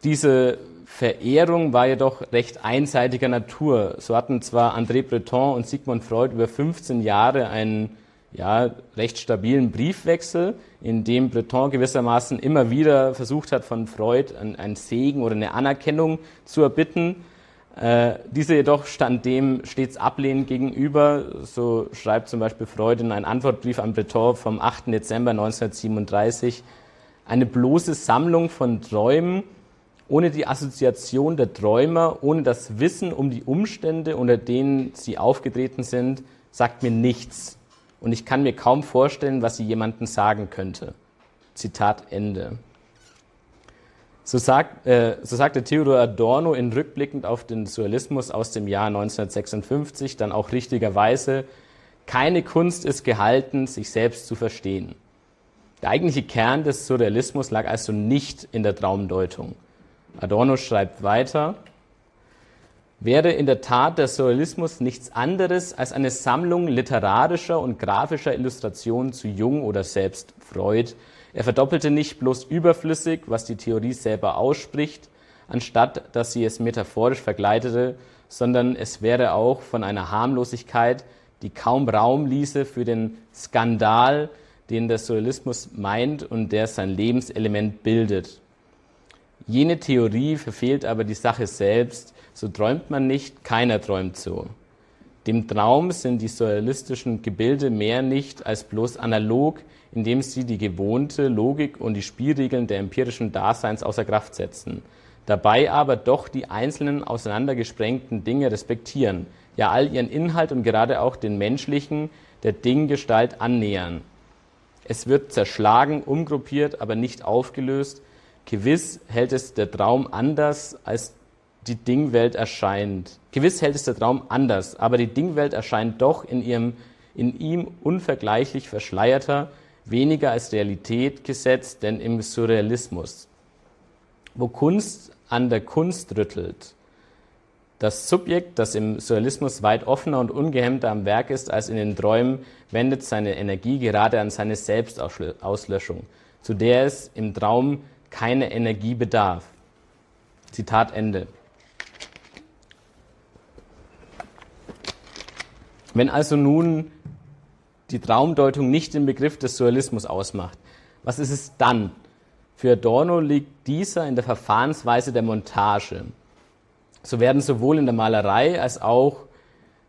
Diese Verehrung war jedoch recht einseitiger Natur. So hatten zwar André Breton und Sigmund Freud über 15 Jahre einen recht stabilen Briefwechsel, in dem Breton gewissermaßen immer wieder versucht hat, von Freud einen Segen oder eine Anerkennung zu erbitten. Diese jedoch stand dem stets ablehnend gegenüber. So schreibt zum Beispiel Freud in einem Antwortbrief an Breton vom 8. Dezember 1937, eine bloße Sammlung von Träumen, ohne die Assoziation der Träumer, ohne das Wissen um die Umstände, unter denen sie aufgetreten sind, sagt mir nichts. Und ich kann mir kaum vorstellen, was sie jemandem sagen könnte. Zitat Ende. So sagte Theodor Adorno in rückblickend auf den Surrealismus aus dem Jahr 1956 dann auch richtigerweise, keine Kunst ist gehalten, sich selbst zu verstehen. Der eigentliche Kern des Surrealismus lag also nicht in der Traumdeutung. Adorno schreibt weiter, wäre in der Tat der Surrealismus nichts anderes als eine Sammlung literarischer und grafischer Illustrationen zu Jung oder selbst Freud. Er verdoppelte nicht bloß überflüssig, was die Theorie selber ausspricht, anstatt dass sie es metaphorisch vergleitete, sondern es wäre auch von einer Harmlosigkeit, die kaum Raum ließe für den Skandal, den der Surrealismus meint und der sein Lebenselement bildet. Jene Theorie verfehlt aber die Sache selbst, so träumt man nicht, keiner träumt so. Dem Traum sind die surrealistischen Gebilde mehr nicht als bloß analog, indem sie die gewohnte Logik und die Spielregeln der empirischen Daseins außer Kraft setzen, dabei aber doch die einzelnen auseinandergesprengten Dinge respektieren, ja all ihren Inhalt und gerade auch den menschlichen, der Dinggestalt annähern. Es wird zerschlagen, umgruppiert, aber nicht aufgelöst. Gewiss hält es der Traum anders, als die Dingwelt erscheint. Gewiss hält es der Traum anders, aber die Dingwelt erscheint doch in ihm unvergleichlich verschleierter, weniger als Realität gesetzt, denn im Surrealismus. Wo Kunst an der Kunst rüttelt, das Subjekt, das im Surrealismus weit offener und ungehemmter am Werk ist als in den Träumen, wendet seine Energie gerade an seine Selbstauslöschung, zu der es im Traum keine Energie bedarf. Zitat Ende. Wenn also nun die Traumdeutung nicht den Begriff des Surrealismus ausmacht, was ist es dann? Für Adorno liegt dieser in der Verfahrensweise der Montage. So werden sowohl in der Malerei als auch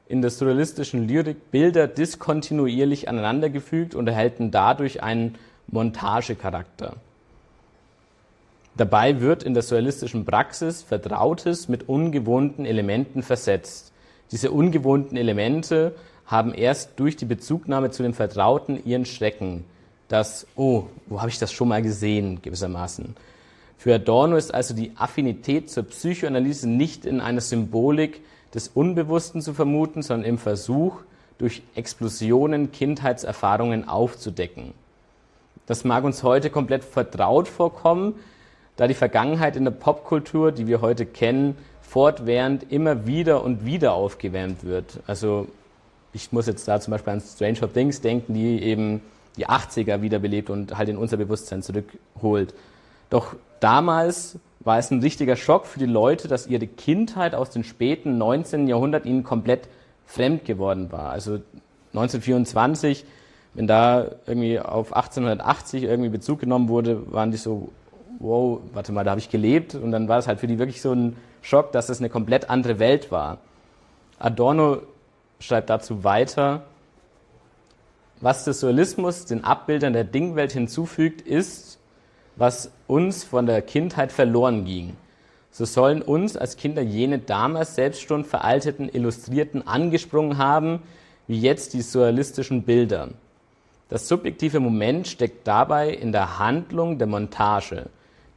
in der surrealistischen Lyrik Bilder diskontinuierlich aneinandergefügt und erhalten dadurch einen Montagecharakter. Dabei wird in der surrealistischen Praxis Vertrautes mit ungewohnten Elementen versetzt. Diese ungewohnten Elemente haben erst durch die Bezugnahme zu dem Vertrauten ihren Schrecken. Das, oh, wo habe ich das schon mal gesehen, gewissermaßen. Für Adorno ist also die Affinität zur Psychoanalyse nicht in einer Symbolik des Unbewussten zu vermuten, sondern im Versuch, durch Explosionen Kindheitserfahrungen aufzudecken. Das mag uns heute komplett vertraut vorkommen, da die Vergangenheit in der Popkultur, die wir heute kennen, fortwährend immer wieder und wieder aufgewärmt wird. Also ich muss jetzt da zum Beispiel an Stranger Things denken, die eben die 80er wiederbelebt und halt in unser Bewusstsein zurückholt. Doch damals war es ein richtiger Schock für die Leute, dass ihre Kindheit aus dem späten 19. Jahrhundert ihnen komplett fremd geworden war. Also 1924, wenn da irgendwie auf 1880 irgendwie Bezug genommen wurde, waren die so, wow, warte mal, da habe ich gelebt. Und dann war es halt für die wirklich so ein Schock, dass es eine komplett andere Welt war. Adorno schreibt dazu weiter: Was der Surrealismus den Abbildern der Dingwelt hinzufügt, ist, was uns von der Kindheit verloren ging. So sollen uns als Kinder jene damals selbst schon veralteten Illustrierten angesprungen haben, wie jetzt die surrealistischen Bilder. Das subjektive Moment steckt dabei in der Handlung der Montage.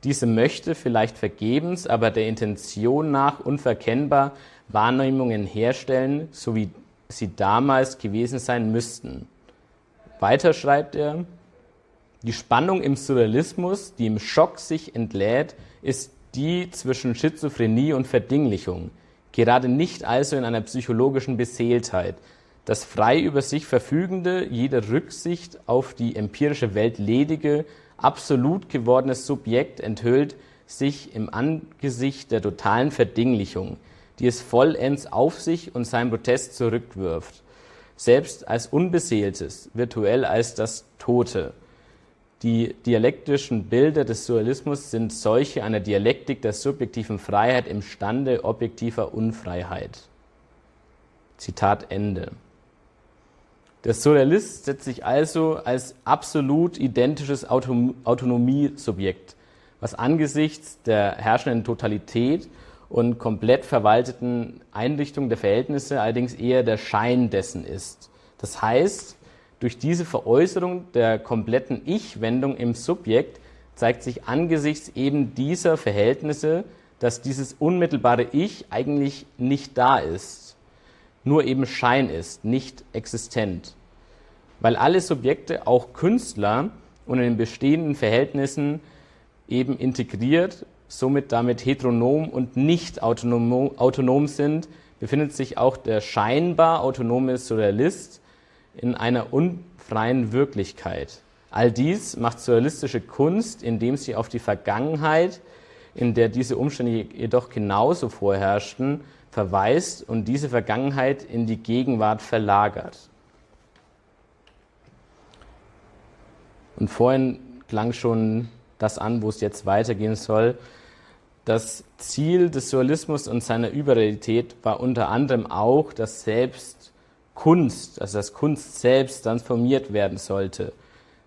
Diese möchte vielleicht vergebens, aber der Intention nach unverkennbar Wahrnehmungen herstellen, so wie sie damals gewesen sein müssten. Weiter schreibt er: Die Spannung im Surrealismus, die im Schock sich entlädt, ist die zwischen Schizophrenie und Verdinglichung, gerade nicht also in einer psychologischen Beseeltheit. Das frei über sich verfügende, jeder Rücksicht auf die empirische Welt ledige, absolut gewordene Subjekt enthüllt sich im Angesicht der totalen Verdinglichung, die es vollends auf sich und seinen Protest zurückwirft. Selbst als Unbeseeltes, virtuell als das Tote. Die dialektischen Bilder des Surrealismus sind solche einer Dialektik der subjektiven Freiheit im Stande objektiver Unfreiheit. Zitat Ende. Der Surrealist setzt sich also als absolut identisches Autonomiesubjekt, was angesichts der herrschenden Totalität und komplett verwalteten Einrichtung der Verhältnisse allerdings eher der Schein dessen ist. Das heißt, durch diese Veräußerung der kompletten Ich-Wendung im Subjekt zeigt sich angesichts eben dieser Verhältnisse, dass dieses unmittelbare Ich eigentlich nicht da ist, nur eben Schein ist, nicht existent. Weil alle Subjekte, auch Künstler, unter den bestehenden Verhältnissen eben integriert, somit damit heteronom und nicht autonom sind, befindet sich auch der scheinbar autonome Surrealist in einer unfreien Wirklichkeit. All dies macht surrealistische Kunst, indem sie auf die Vergangenheit, in der diese Umstände jedoch genauso vorherrschten, verweist und diese Vergangenheit in die Gegenwart verlagert. Und vorhin klang schon das an, wo es jetzt weitergehen soll. Das Ziel des Surrealismus und seiner Überrealität war unter anderem auch, dass selbst Kunst, also dass Kunst selbst transformiert werden sollte.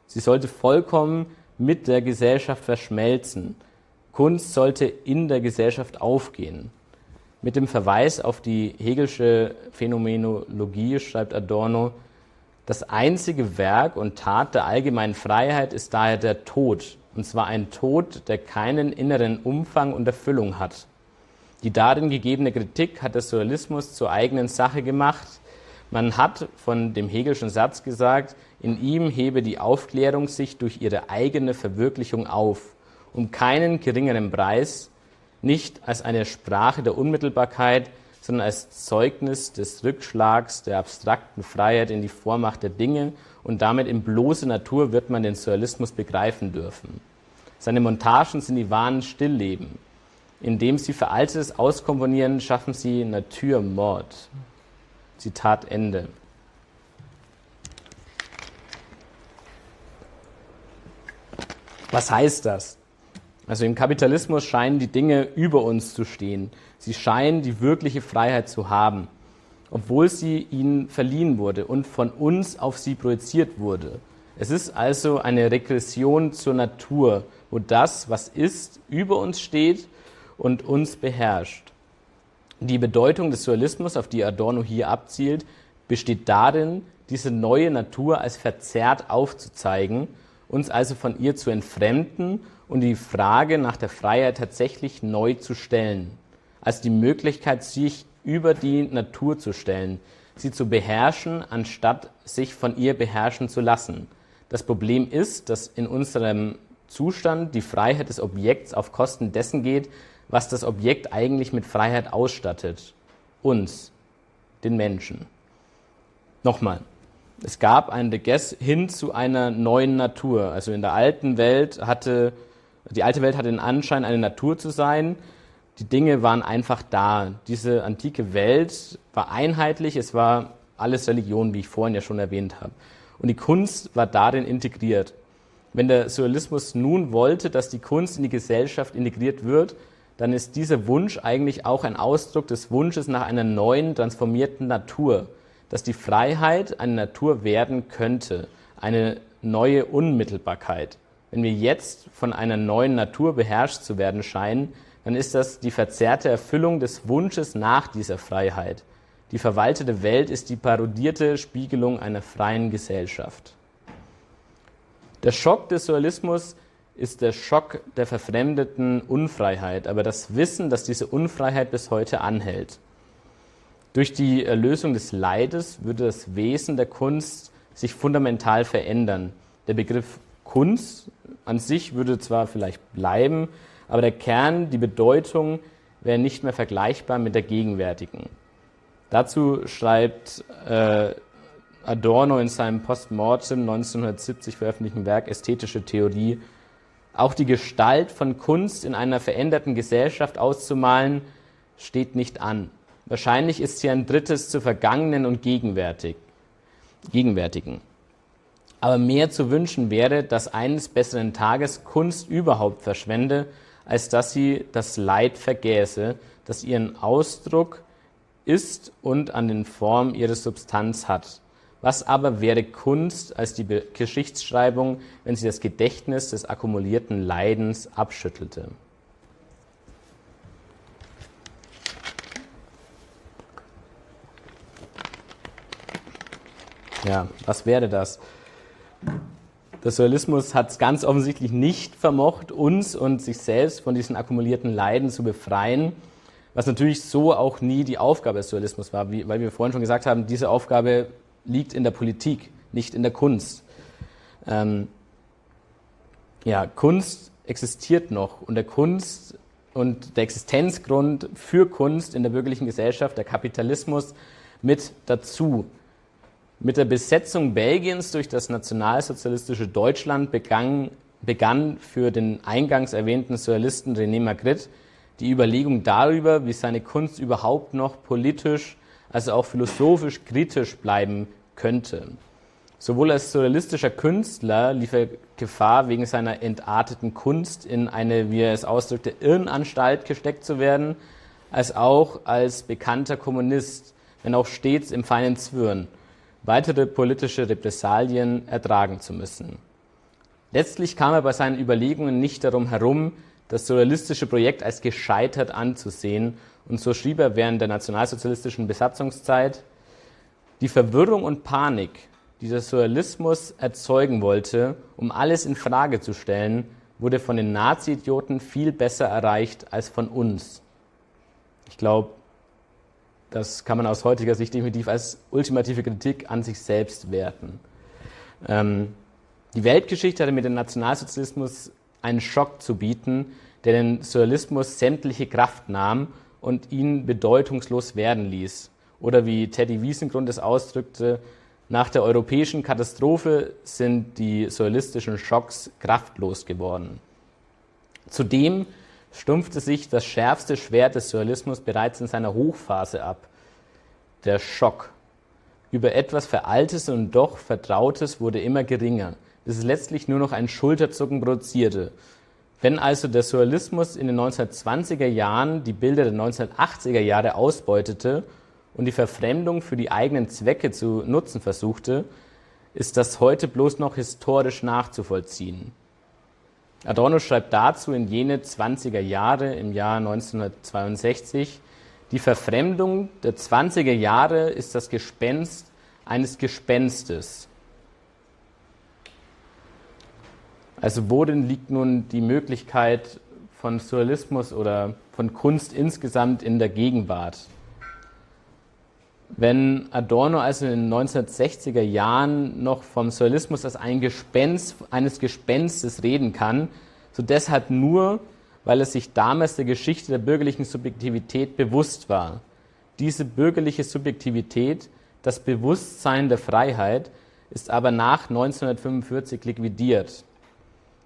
Sie sollte vollkommen mit der Gesellschaft verschmelzen. Kunst sollte in der Gesellschaft aufgehen. Mit dem Verweis auf die Hegelsche Phänomenologie schreibt Adorno: Das einzige Werk und Tat der allgemeinen Freiheit ist daher der Tod, und zwar ein Tod, der keinen inneren Umfang und Erfüllung hat. Die darin gegebene Kritik hat der Surrealismus zur eigenen Sache gemacht. Man hat von dem Hegelschen Satz gesagt, in ihm hebe die Aufklärung sich durch ihre eigene Verwirklichung auf, um keinen geringeren Preis, nicht als eine Sprache der Unmittelbarkeit, sondern als Zeugnis des Rückschlags der abstrakten Freiheit in die Vormacht der Dinge, und damit in bloße Natur wird man den Surrealismus begreifen dürfen. Seine Montagen sind die wahren Stillleben. Indem sie Veraltetes auskomponieren, schaffen sie Naturmord. Zitat Ende. Was heißt das? Also im Kapitalismus scheinen die Dinge über uns zu stehen. Sie scheinen die wirkliche Freiheit zu haben, obwohl sie ihnen verliehen wurde und von uns auf sie projiziert wurde. Es ist also eine Regression zur Natur, wo das, was ist, über uns steht und uns beherrscht. Die Bedeutung des Surrealismus, auf die Adorno hier abzielt, besteht darin, diese neue Natur als verzerrt aufzuzeigen, uns also von ihr zu entfremden und die Frage nach der Freiheit tatsächlich neu zu stellen. Also die Möglichkeit, sich über die Natur zu stellen, sie zu beherrschen, anstatt sich von ihr beherrschen zu lassen. Das Problem ist, dass in unserem Zustand die Freiheit des Objekts auf Kosten dessen geht, was das Objekt eigentlich mit Freiheit ausstattet. Uns, den Menschen. Nochmal, es gab einen Regress hin zu einer neuen Natur. Also in der alten Welt die alte Welt hatte den Anschein, eine Natur zu sein. Die Dinge waren einfach da. Diese antike Welt war einheitlich, es war alles Religion, wie ich vorhin ja schon erwähnt habe. Und die Kunst war darin integriert. Wenn der Surrealismus nun wollte, dass die Kunst in die Gesellschaft integriert wird, dann ist dieser Wunsch eigentlich auch ein Ausdruck des Wunsches nach einer neuen, transformierten Natur, dass die Freiheit eine Natur werden könnte, eine neue Unmittelbarkeit. Wenn wir jetzt von einer neuen Natur beherrscht zu werden scheinen, dann ist das die verzerrte Erfüllung des Wunsches nach dieser Freiheit. Die verwaltete Welt ist die parodierte Spiegelung einer freien Gesellschaft. Der Schock des Surrealismus ist der Schock der verfremdeten Unfreiheit, aber das Wissen, dass diese Unfreiheit bis heute anhält. Durch die Erlösung des Leides würde das Wesen der Kunst sich fundamental verändern. Der Begriff Kunst an sich würde zwar vielleicht bleiben, aber der Kern, die Bedeutung, wäre nicht mehr vergleichbar mit der gegenwärtigen. Dazu schreibt Adorno in seinem Postmortem 1970 veröffentlichten Werk Ästhetische Theorie: Auch die Gestalt von Kunst in einer veränderten Gesellschaft auszumalen, steht nicht an. Wahrscheinlich ist sie ein Drittes zu Vergangenen und Gegenwärtigen. Aber mehr zu wünschen wäre, dass eines besseren Tages Kunst überhaupt verschwende, als dass sie das Leid vergäße, das ihren Ausdruck ist und an den Formen ihre Substanz hat. Was aber wäre Kunst als die Geschichtsschreibung, wenn sie das Gedächtnis des akkumulierten Leidens abschüttelte? Ja, was wäre das? Der Surrealismus hat es ganz offensichtlich nicht vermocht, uns und sich selbst von diesen akkumulierten Leiden zu befreien, was natürlich so auch nie die Aufgabe des Surrealismus war, weil wir vorhin schon gesagt haben, diese Aufgabe liegt in der Politik, nicht in der Kunst. Kunst existiert noch und der Existenzgrund für Kunst in der bürgerlichen Gesellschaft, der Kapitalismus, mit dazu. Mit der Besetzung Belgiens durch das nationalsozialistische Deutschland begann für den eingangs erwähnten Surrealisten René Magritte die Überlegung darüber, wie seine Kunst überhaupt noch politisch, also auch philosophisch kritisch bleiben könnte. Sowohl als surrealistischer Künstler lief er Gefahr, wegen seiner entarteten Kunst in eine, wie er es ausdrückte, Irrenanstalt gesteckt zu werden, als auch als bekannter Kommunist, wenn auch stets im feinen Zwirn, weitere politische Repressalien ertragen zu müssen. Letztlich kam er bei seinen Überlegungen nicht darum herum, das surrealistische Projekt als gescheitert anzusehen, und so schrieb er während der nationalsozialistischen Besatzungszeit: Die Verwirrung und Panik, die der Surrealismus erzeugen wollte, um alles in Frage zu stellen, wurde von den Nazi-Idioten viel besser erreicht als von uns. Ich glaube, das kann man aus heutiger Sicht definitiv als ultimative Kritik an sich selbst werten. Die Weltgeschichte hatte mit dem Nationalsozialismus einen Schock zu bieten, der den Surrealismus sämtliche Kraft nahm und ihn bedeutungslos werden ließ. Oder wie Teddy Wiesengrund es ausdrückte: Nach der europäischen Katastrophe sind die surrealistischen Schocks kraftlos geworden. Zudem stumpfte sich das schärfste Schwert des Surrealismus bereits in seiner Hochphase ab: der Schock. Über etwas Veraltetes und doch Vertrautes wurde immer geringer, bis es letztlich nur noch ein Schulterzucken produzierte. Wenn also der Surrealismus in den 1920er Jahren die Bilder der 1980er Jahre ausbeutete und die Verfremdung für die eigenen Zwecke zu nutzen versuchte, ist das heute bloß noch historisch nachzuvollziehen. Adorno schreibt dazu in jene 20er Jahre im Jahr 1962, die Verfremdung der 20er Jahre ist das Gespenst eines Gespenstes. Also worin liegt nun die Möglichkeit von Surrealismus oder von Kunst insgesamt in der Gegenwart? Wenn Adorno also in den 1960er Jahren noch vom Surrealismus als ein Gespenst, eines Gespenstes reden kann, so deshalb nur, weil er sich damals der Geschichte der bürgerlichen Subjektivität bewusst war. Diese bürgerliche Subjektivität, das Bewusstsein der Freiheit, ist aber nach 1945 liquidiert.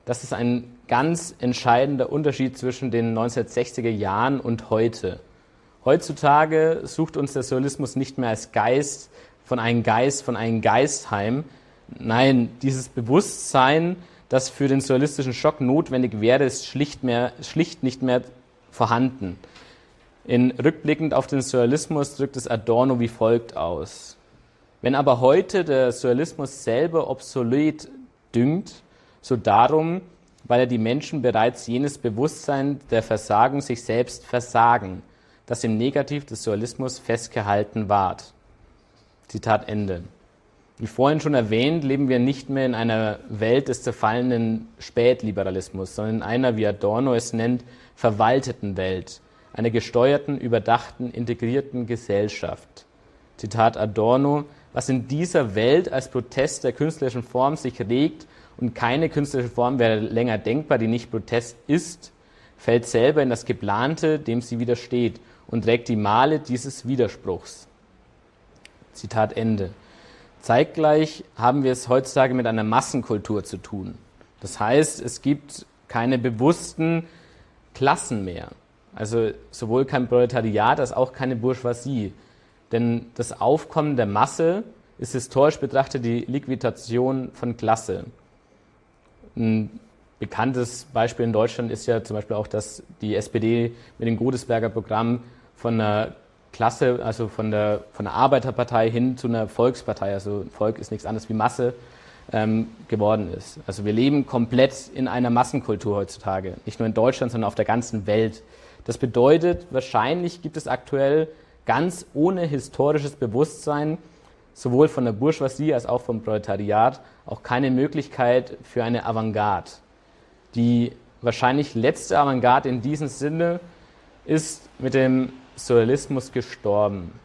Das ist ein ganz entscheidender Unterschied zwischen den 1960er Jahren und heute. Heutzutage sucht uns der Surrealismus nicht mehr als Geist von einem Geist heim. Nein, dieses Bewusstsein, das für den surrealistischen Schock notwendig wäre, ist schlicht nicht mehr vorhanden. Rückblickend auf den Surrealismus drückt es Adorno wie folgt aus. Wenn aber heute der Surrealismus selber obsolet dünkt, so darum, weil er die Menschen bereits jenes Bewusstsein der Versagung sich selbst versagen, das im Negativ des Surrealismus festgehalten ward. Zitat Ende. Wie vorhin schon erwähnt, leben wir nicht mehr in einer Welt des zerfallenen Spätliberalismus, sondern in einer, wie Adorno es nennt, verwalteten Welt, einer gesteuerten, überdachten, integrierten Gesellschaft. Zitat Adorno, was in dieser Welt als Protest der künstlerischen Form sich regt, und keine künstlerische Form wäre länger denkbar, die nicht Protest ist, fällt selber in das Geplante, dem sie widersteht, und trägt die Male dieses Widerspruchs. Zitat Ende. Zeitgleich haben wir es heutzutage mit einer Massenkultur zu tun. Das heißt, es gibt keine bewussten Klassen mehr. Also sowohl kein Proletariat als auch keine Bourgeoisie. Denn das Aufkommen der Masse ist historisch betrachtet die Liquidation von Klasse. Ein bekanntes Beispiel in Deutschland ist ja zum Beispiel auch, dass die SPD mit dem Godesberger Programm von einer Klasse, also von der Arbeiterpartei hin zu einer Volkspartei, also Volk ist nichts anderes wie Masse, geworden ist. Also wir leben komplett in einer Massenkultur heutzutage, nicht nur in Deutschland, sondern auf der ganzen Welt. Das bedeutet, wahrscheinlich gibt es aktuell ganz ohne historisches Bewusstsein sowohl von der Bourgeoisie als auch vom Proletariat auch keine Möglichkeit für eine Avantgarde. Die wahrscheinlich letzte Avantgarde in diesem Sinne ist mit dem Surrealismus gestorben.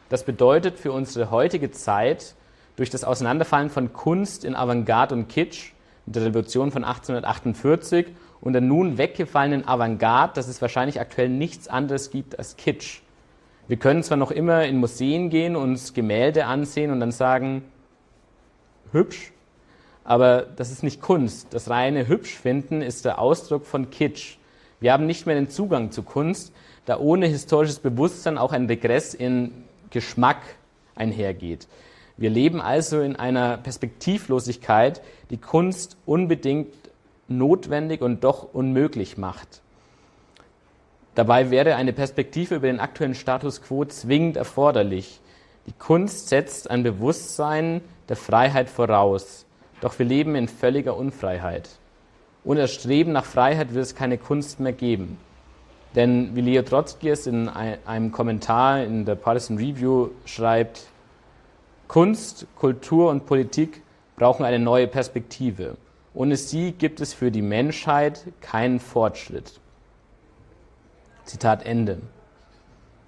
Das bedeutet für unsere heutige Zeit, durch das Auseinanderfallen von Kunst in Avantgarde und Kitsch mit der Revolution von 1848 und der nun weggefallenen Avantgarde, dass es wahrscheinlich aktuell nichts anderes gibt als Kitsch. Wir können zwar noch immer in Museen gehen, uns Gemälde ansehen und dann sagen, hübsch, aber das ist nicht Kunst. Das reine Hübschfinden ist der Ausdruck von Kitsch. Wir haben nicht mehr den Zugang zu Kunst, da ohne historisches Bewusstsein auch ein Regress in Geschmack einhergeht. Wir leben also in einer Perspektivlosigkeit, die Kunst unbedingt notwendig und doch unmöglich macht. Dabei wäre eine Perspektive über den aktuellen Status quo zwingend erforderlich. Die Kunst setzt ein Bewusstsein der Freiheit voraus, doch wir leben in völliger Unfreiheit. Ohne das Streben nach Freiheit wird es keine Kunst mehr geben. Denn wie Leo Trotsky es in einem Kommentar in der Partisan Review schreibt, Kunst, Kultur und Politik brauchen eine neue Perspektive. Ohne sie gibt es für die Menschheit keinen Fortschritt. Zitat Ende.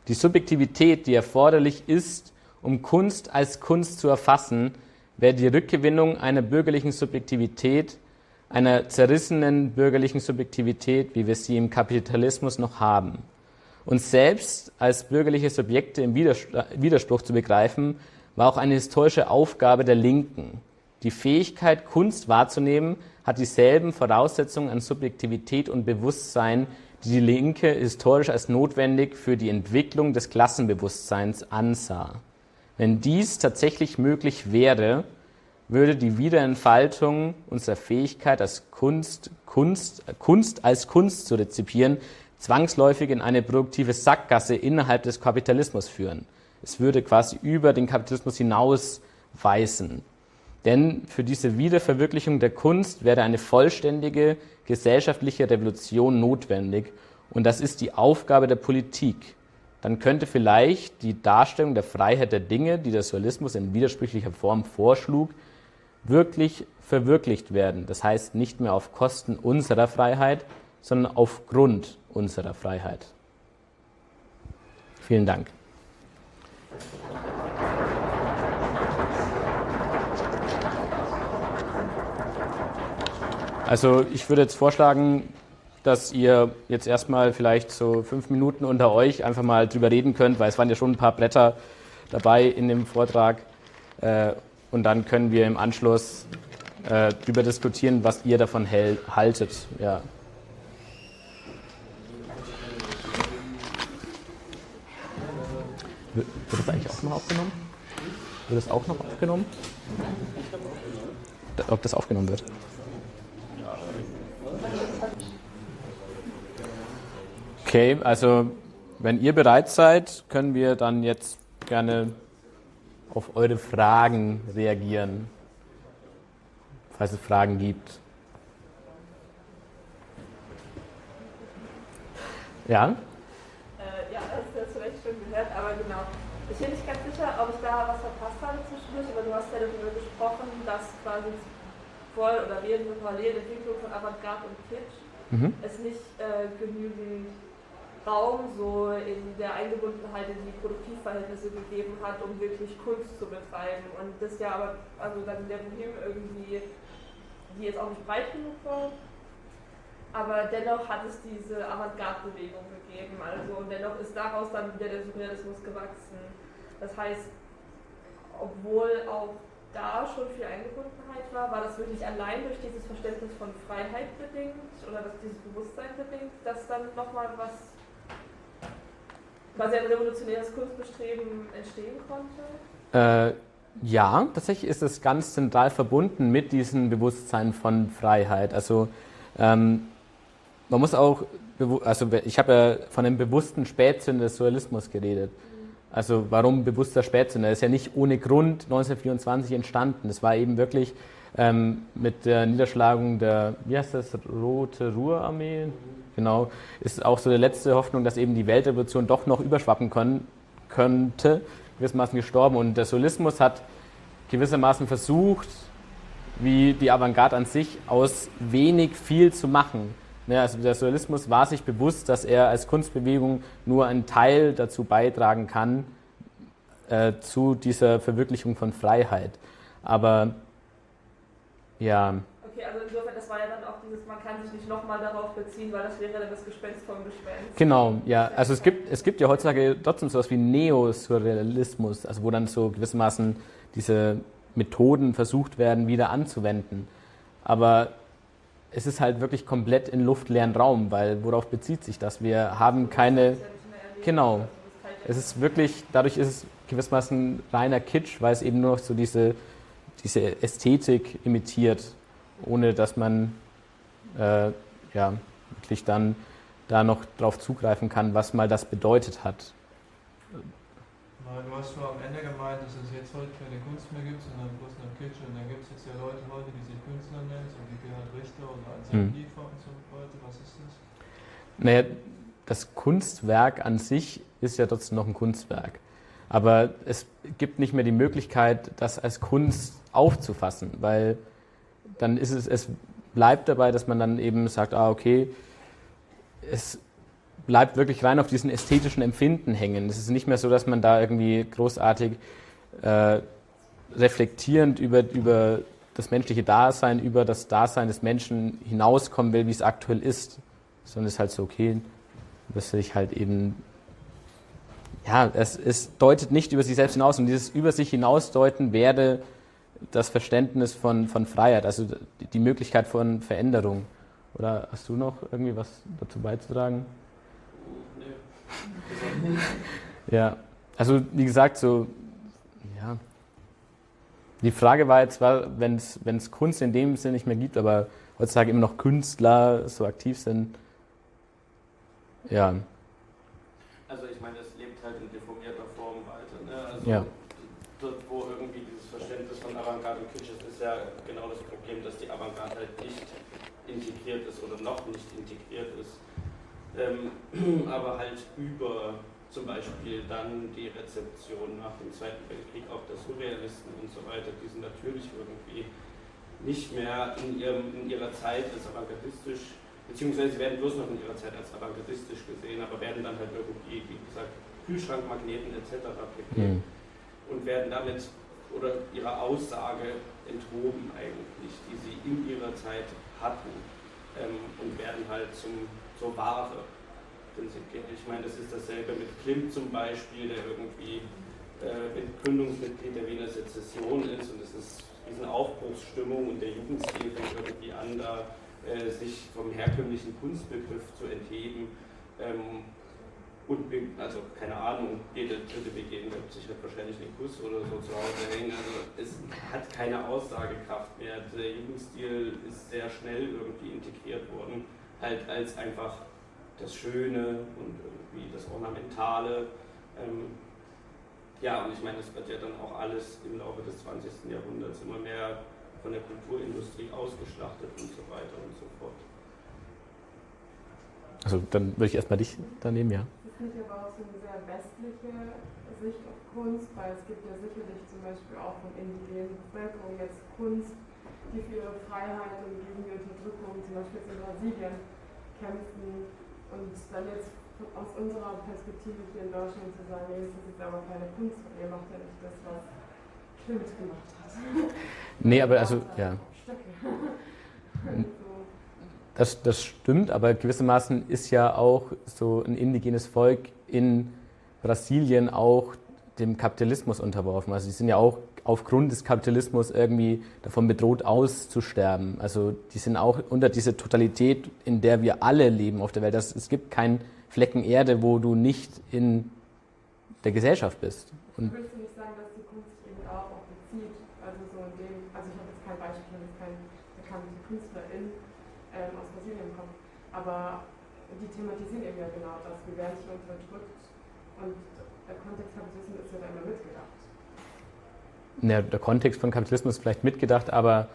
Die Subjektivität, die erforderlich ist, um Kunst als Kunst zu erfassen, wäre die Rückgewinnung einer bürgerlichen Subjektivität, einer zerrissenen bürgerlichen Subjektivität, wie wir sie im Kapitalismus noch haben. Uns selbst als bürgerliche Subjekte im Widerspruch zu begreifen, war auch eine historische Aufgabe der Linken. Die Fähigkeit, Kunst wahrzunehmen, hat dieselben Voraussetzungen an Subjektivität und Bewusstsein, die die Linke historisch als notwendig für die Entwicklung des Klassenbewusstseins ansah. Wenn dies tatsächlich möglich wäre, würde die Wiederentfaltung unserer Fähigkeit, Kunst als Kunst zu rezipieren, zwangsläufig in eine produktive Sackgasse innerhalb des Kapitalismus führen. Es würde quasi über den Kapitalismus hinausweisen. Denn für diese Wiederverwirklichung der Kunst wäre eine vollständige gesellschaftliche Revolution notwendig. Und das ist die Aufgabe der Politik. Dann könnte vielleicht die Darstellung der Freiheit der Dinge, die der Surrealismus in widersprüchlicher Form vorschlug, wirklich verwirklicht werden. Das heißt nicht mehr auf Kosten unserer Freiheit, sondern aufgrund unserer Freiheit. Vielen Dank. Also ich würde jetzt vorschlagen, dass ihr jetzt erstmal vielleicht so 5 Minuten unter euch einfach mal drüber reden könnt, weil es waren ja schon ein paar Blätter dabei in dem Vortrag. Und dann können wir im Anschluss darüber diskutieren, was ihr davon haltet. Ja. Wird das eigentlich auch noch aufgenommen? Wird das auch noch aufgenommen? Ob das aufgenommen wird? Okay, also wenn ihr bereit seid, können wir dann jetzt gerne auf eure Fragen reagieren, falls es Fragen gibt. Ja? Ja, das hast du vielleicht schon gehört, aber genau. Ich bin nicht ganz sicher, ob ich da was verpasst habe zwischendurch, aber du hast ja darüber gesprochen, dass quasi vor oder während der Parallelentwicklung von Avantgarde und Kitsch es nicht genügend Raum so in der Eingebundenheit in die Produktivverhältnisse gegeben hat, um wirklich Kunst zu betreiben. Und das ja aber, also dann der Bohème irgendwie, die jetzt auch nicht breit genug war, aber dennoch hat es diese Avantgarde-Bewegung gegeben. Also und dennoch ist daraus dann wieder der Surrealismus gewachsen. Das heißt, obwohl auch da schon viel Eingebundenheit war das wirklich allein durch dieses Verständnis von Freiheit bedingt oder dieses Bewusstsein bedingt, dass dann nochmal was quasi ein revolutionäres Kunstbestreben entstehen konnte? Ja, tatsächlich ist es ganz zentral verbunden mit diesem Bewusstsein von Freiheit. Also man muss auch, also ich habe ja von einem bewussten Spätzünder des Surrealismus geredet. Also warum bewusster Spätzünder? Das ist ja nicht ohne Grund 1924 entstanden. Das war eben wirklich mit der Niederschlagung der, wie heißt das, Rote Ruhrarmee? Genau, ist auch so die letzte Hoffnung, dass eben die Weltrevolution doch noch überschwappen könnte, gewissermaßen gestorben. Und der Surrealismus hat gewissermaßen versucht, wie die Avantgarde an sich, aus wenig viel zu machen. Ja, also der Surrealismus war sich bewusst, dass er als Kunstbewegung nur einen Teil dazu beitragen kann, zu dieser Verwirklichung von Freiheit. Aber ja. Okay, also insofern, das war ja dann auch dieses, man kann sich nicht nochmal darauf beziehen, weil das wäre dann das Gespenst vom Gespenst. Genau, ja. Also es gibt ja heutzutage trotzdem sowas wie Neosurrealismus, also wo dann so gewissermaßen diese Methoden versucht werden, wieder anzuwenden. Aber es ist halt wirklich komplett in luftleeren Raum, weil worauf bezieht sich das? Wir haben keine... Genau. Es ist wirklich, dadurch ist es gewissermaßen reiner Kitsch, weil es eben nur noch so diese Ästhetik imitiert, ohne dass man wirklich dann da noch drauf zugreifen kann, was mal das bedeutet hat. Du hast schon am Ende gemeint, dass es jetzt heute keine Kunst mehr gibt, sondern bloß noch Kitsch. Und dann gibt es jetzt ja Leute heute, die sich Künstler nennen, so wie Gerhard Richter oder Anselm Kiefer und so weiter. Was ist das? Naja, das Kunstwerk an sich ist ja trotzdem noch ein Kunstwerk. Aber es gibt nicht mehr die Möglichkeit, das als Kunst aufzufassen, weil dann ist es bleibt dabei, dass man dann eben sagt, okay, es bleibt wirklich rein auf diesen ästhetischen Empfinden hängen. Es ist nicht mehr so, dass man da irgendwie großartig reflektierend über das menschliche Dasein, über das Dasein des Menschen hinauskommen will, wie es aktuell ist, sondern es ist halt so, okay, dass sich halt eben, ja, es deutet nicht über sich selbst hinaus und dieses über sich hinausdeuten werde das Verständnis von Freiheit, also die Möglichkeit von Veränderung. Oder hast du noch irgendwie was dazu beizutragen? Ja, also wie gesagt, so, ja. Die Frage war jetzt, wenn es Kunst in dem Sinne nicht mehr gibt, aber heutzutage immer noch Künstler so aktiv sind, ja. Also ich meine, es lebt halt in deformierter Form weiter. Ne? Also Ja. dort, wo irgendwie dieses Verständnis von Avantgarde und Kitsch ist ja genau das Problem, dass die Avantgarde halt nicht integriert ist oder noch nicht integriert ist. Aber halt über zum Beispiel dann die Rezeption nach dem Zweiten Weltkrieg auch der Surrealisten und so weiter, die sind natürlich irgendwie nicht mehr in ihrer Zeit als avantgardistisch, beziehungsweise sie werden bloß noch in ihrer Zeit als avantgardistisch gesehen, aber werden dann halt irgendwie, wie gesagt, Kühlschrankmagneten etc. pp. Und werden damit oder ihrer Aussage enthoben eigentlich, die sie in ihrer Zeit hatten, und werden halt zur Ware prinzipiell. Ich meine, das ist dasselbe mit Klimt zum Beispiel, der irgendwie Gründungsmitglied der Wiener Sezession ist, und es ist diese Aufbruchsstimmung und der Jugendstil fängt irgendwie an, da sich vom herkömmlichen Kunstbegriff zu entheben. Und also keine Ahnung, jede dritte WG wird sich wahrscheinlich den Kuss oder so zu Hause hängen. Also es hat keine Aussagekraft mehr. Der Jugendstil ist sehr schnell irgendwie integriert worden, halt als einfach das Schöne und irgendwie das Ornamentale. Ja, und ich meine, das wird ja dann auch alles im Laufe des 20. Jahrhunderts immer mehr von der Kulturindustrie ausgeschlachtet und so weiter und so fort. Also dann würde ich erstmal dich daneben, ja. Das ist nicht aber auch so eine sehr westliche Sicht auf Kunst, weil es gibt ja sicherlich zum Beispiel auch von indigenen Bevölkerung jetzt Kunst, die für ihre Freiheit und gegen die Unterdrückung, zum Beispiel jetzt in Brasilien, kämpfen. Und dann jetzt aus unserer Perspektive hier in Deutschland zu sagen, nee, das ist jetzt aber keine Kunst, weil ihr macht ja nicht das, was Klimt gemacht hat. Nee, aber also, ja. Stöcke. Das stimmt, aber gewissermaßen ist ja auch so ein indigenes Volk in Brasilien auch dem Kapitalismus unterworfen. Also die sind ja auch aufgrund des Kapitalismus irgendwie davon bedroht auszusterben. Also die sind auch unter dieser Totalität, in der wir alle leben auf der Welt. Es gibt keinen Flecken Erde, wo du nicht in der Gesellschaft bist. Und würdest du nicht sagen, dass die Kunst sich eben auch bezieht? Also so in dem, also ich habe jetzt kein Beispiel, ich habe jetzt keine bekannte Künstlerin aus Brasilien kommt, aber die thematisieren eben ja genau das. Wir werden hier unterdrückt und der Kontext Kapitalismus ist ja da immer mitgedacht. ja, der Kontext von Kapitalismus ist vielleicht mitgedacht, aber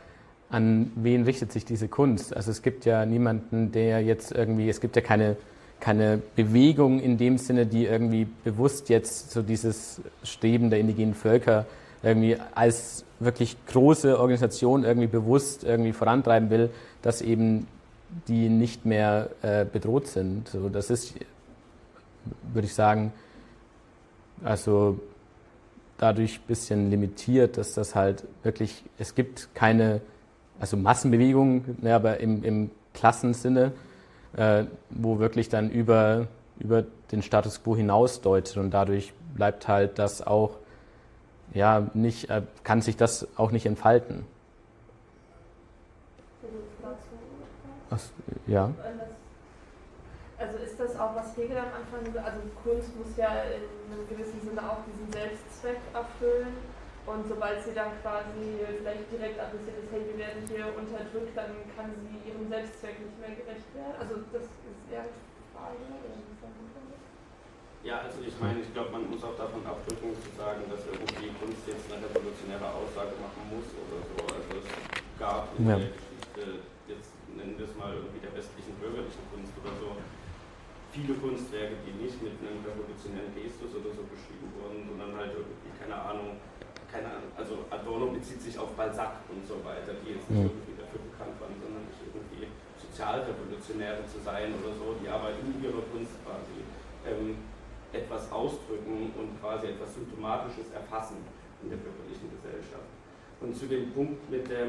an wen richtet sich diese Kunst? Also es gibt ja niemanden, der jetzt irgendwie, es gibt ja keine Bewegung in dem Sinne, die irgendwie bewusst jetzt so dieses Streben der indigenen Völker irgendwie als wirklich große Organisation irgendwie bewusst irgendwie vorantreiben will, dass eben die nicht mehr bedroht sind. So, das ist, würde ich sagen, also dadurch ein bisschen limitiert, dass das halt wirklich, es gibt keine, also Massenbewegung, ne, aber im Klassensinne, wo wirklich dann über den Status quo hinaus deutet, und dadurch bleibt halt das auch, ja, nicht, kann sich das auch nicht entfalten. Ach, ja. Also ist das auch, was Hegel am Anfang gesagt hat, also Kunst muss ja in einem gewissen Sinne auch diesen Selbstzweck erfüllen, und sobald sie dann quasi vielleicht direkt adressiert ist, hey, wir werden hier unterdrückt, dann kann sie ihrem Selbstzweck nicht mehr gerecht werden. Also das ist eher eine Frage, oder wie ist das? Ja, also ich meine, ich glaube, man muss auch davon abdrücken zu sagen, dass irgendwie Kunst jetzt eine revolutionäre Aussage machen muss oder so. Also es gab in der Geschichte, jetzt nennen wir es mal irgendwie der westlichen bürgerlichen Kunst oder so, viele Kunstwerke, die nicht mit einem revolutionären Gestus oder so beschrieben wurden, sondern halt irgendwie, keine Ahnung, also Adorno bezieht sich auf Balzac und so weiter, die jetzt nicht irgendwie dafür bekannt waren, sondern nicht irgendwie Sozialrevolutionäre zu sein oder so, die aber in ihrer Kunst quasi etwas ausdrücken und quasi etwas Symptomatisches erfassen in der bürgerlichen Gesellschaft. Und zu dem Punkt mit der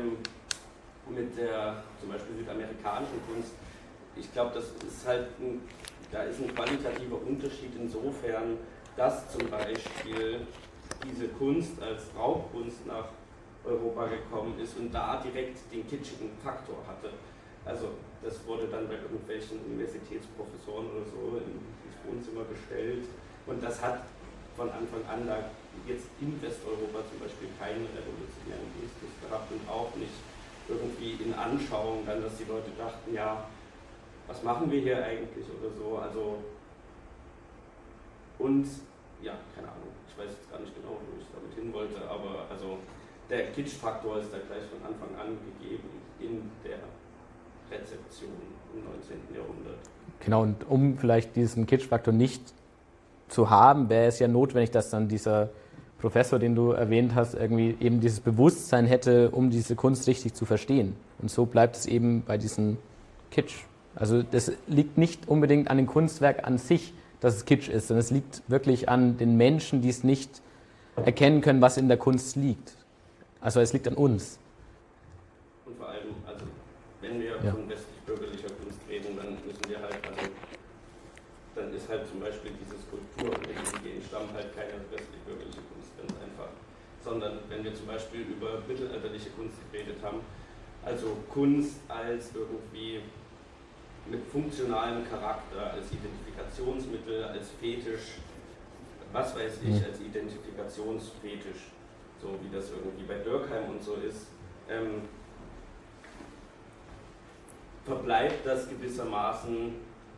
zum Beispiel südamerikanischen Kunst, ich glaube, das ist halt da ist ein qualitativer Unterschied insofern, dass zum Beispiel diese Kunst als Raubkunst nach Europa gekommen ist und da direkt den kitschigen Faktor hatte. Also das wurde dann bei irgendwelchen Universitätsprofessoren oder so ins Wohnzimmer gestellt, und das hat von Anfang an da jetzt in Westeuropa zum Beispiel keinen revolutionären Gestus gehabt und auch nicht irgendwie in Anschauung dann, dass die Leute dachten, ja, was machen wir hier eigentlich oder so, also und ja, keine Ahnung, ich weiß jetzt gar nicht genau, wo ich damit hin wollte, aber also der Kitsch-Faktor ist da gleich von Anfang an gegeben in der Rezeption im 19. Jahrhundert. Genau, und um vielleicht diesen Kitsch-Faktor nicht zu haben, wäre es ja notwendig, dass dann dieser Professor, den du erwähnt hast, irgendwie eben dieses Bewusstsein hätte, um diese Kunst richtig zu verstehen. Und so bleibt es eben bei diesem Kitsch. Also das liegt nicht unbedingt an dem Kunstwerk an sich, dass es Kitsch ist, sondern es liegt wirklich an den Menschen, die es nicht erkennen können, was in der Kunst liegt. Also es liegt an uns. Und vor allem, also wenn wir von westlich-bürgerlicher Kunst reden, dann müssen wir halt, also dann ist halt zum Beispiel diese Skulptur und die Ideen stammen halt keine westlich-bürgerliche Kunst, ganz einfach. Sondern wenn wir zum Beispiel über mittelalterliche Kunst geredet haben, also Kunst als irgendwie mit funktionalem Charakter, als Identifikationsmittel, als Fetisch, was weiß ich, als Identifikationsfetisch, so wie das irgendwie bei Durkheim und so ist, verbleibt das gewissermaßen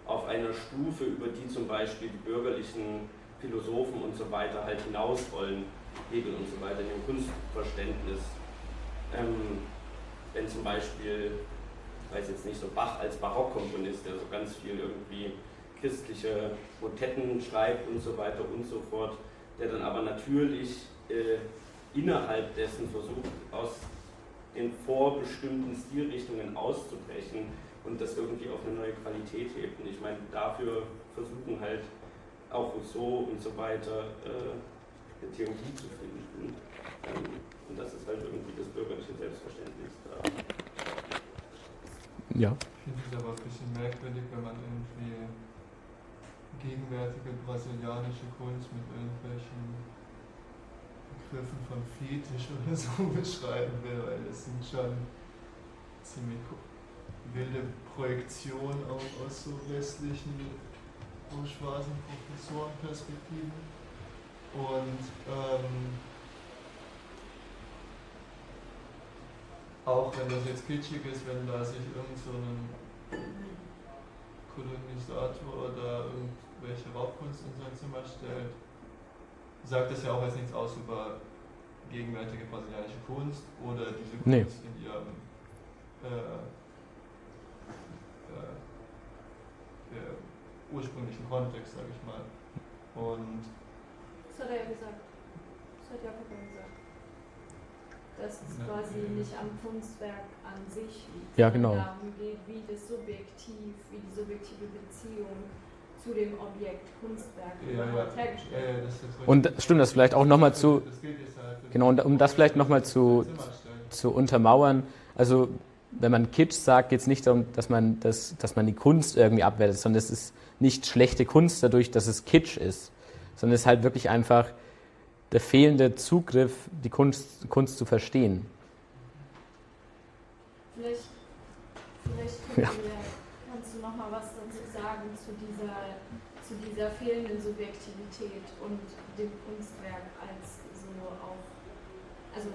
auf einer Stufe, über die zum Beispiel die bürgerlichen Philosophen und so weiter halt hinaus wollen, Hegel und so weiter, in dem Kunstverständnis. Wenn zum Beispiel, ich weiß jetzt nicht, so Bach als Barockkomponist, der so ganz viel irgendwie christliche Motetten schreibt und so weiter und so fort, der dann aber natürlich innerhalb dessen versucht, aus den vorbestimmten Stilrichtungen auszubrechen und das irgendwie auf eine neue Qualität hebt. Und ich meine, dafür versuchen halt auch Rousseau und so weiter eine Theorie zu finden. Und das ist halt irgendwie das bürgerliche Selbstverständnis da. Ja. Ich finde es aber ein bisschen merkwürdig, wenn man irgendwie gegenwärtige brasilianische Kunst mit irgendwelchen Begriffen von Fetisch oder so beschreiben will, weil das sind schon ziemlich wilde Projektionen auch aus so westlichen, schwarzen Professorenperspektiven. Und auch wenn das jetzt kitschig ist, wenn da sich irgend so ein Kolonisator oder irgendwelche Raubkunst in sein Zimmer stellt, sagt das ja auch jetzt nichts aus über gegenwärtige brasilianische Kunst oder diese Kunst in ihrem ursprünglichen Kontext, sage ich mal. Und das hat er ja gesagt. Das hat Jakob ja gesagt. Dass es quasi nicht am Kunstwerk an sich liegt, ja, genau. sondern darum geht, wie die subjektive Beziehung zu dem Objekt Kunstwerk hergestellt wird. Und stimmt das vielleicht auch nochmal zu, genau, und um das vielleicht nochmal zu untermauern, also wenn man Kitsch sagt, geht es nicht darum, dass man die Kunst irgendwie abwertet, sondern es ist nicht schlechte Kunst dadurch, dass es Kitsch ist, sondern es ist halt wirklich einfach der fehlende Zugriff, die Kunst zu verstehen. Vielleicht kannst du noch mal was dazu sagen zu dieser fehlenden Subjektivität und dem Kunstwerk als so auch, also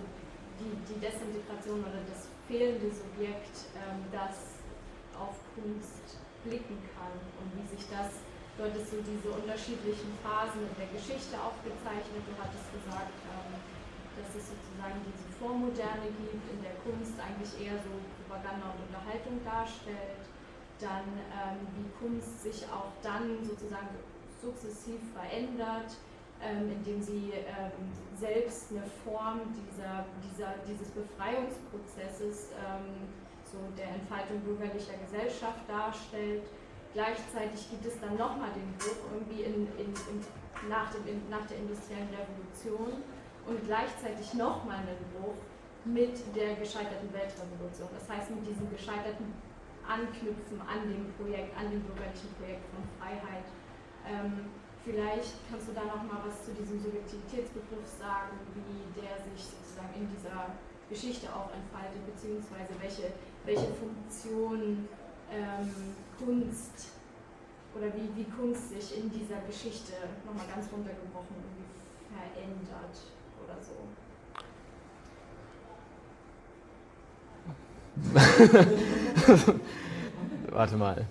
die Desintegration oder das fehlende Subjekt, das auf Kunst blicken kann und wie sich das, du hattest so diese unterschiedlichen Phasen in der Geschichte aufgezeichnet, du hattest gesagt, dass es sozusagen diese Vormoderne gibt, in der Kunst eigentlich eher so Propaganda und Unterhaltung darstellt, dann wie Kunst sich auch dann sozusagen sukzessiv verändert, indem sie selbst eine Form dieses Befreiungsprozesses, so der Entfaltung bürgerlicher Gesellschaft darstellt. Gleichzeitig gibt es dann nochmal den Bruch irgendwie nach der industriellen Revolution und gleichzeitig nochmal einen Bruch mit der gescheiterten Weltrevolution. Das heißt, mit diesem gescheiterten Anknüpfen an dem bürgerlichen Projekt von Freiheit. Vielleicht kannst du da nochmal was zu diesem Subjektivitätsbegriff sagen, wie der sich sozusagen in dieser Geschichte auch entfaltet, beziehungsweise welche Funktion Kunst oder wie Kunst sich in dieser Geschichte nochmal ganz runtergebrochen irgendwie so. Warte mal.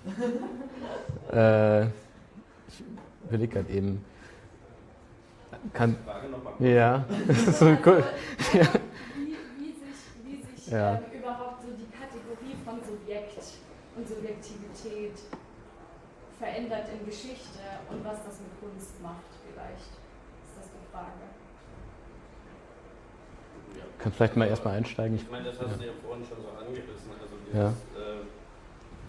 Ich überlege gerade eben. Ja. So cool. Ja. Wie sich Ja. überhaupt so die Kategorie von Subjekt und Subjektivität verändert in Geschichte und was das mit Kunst macht vielleicht, ist das die Frage. Ja. Kannst vielleicht mal erstmal einsteigen. Ich meine, das hast du ja vorhin schon so angerissen. Also Ja.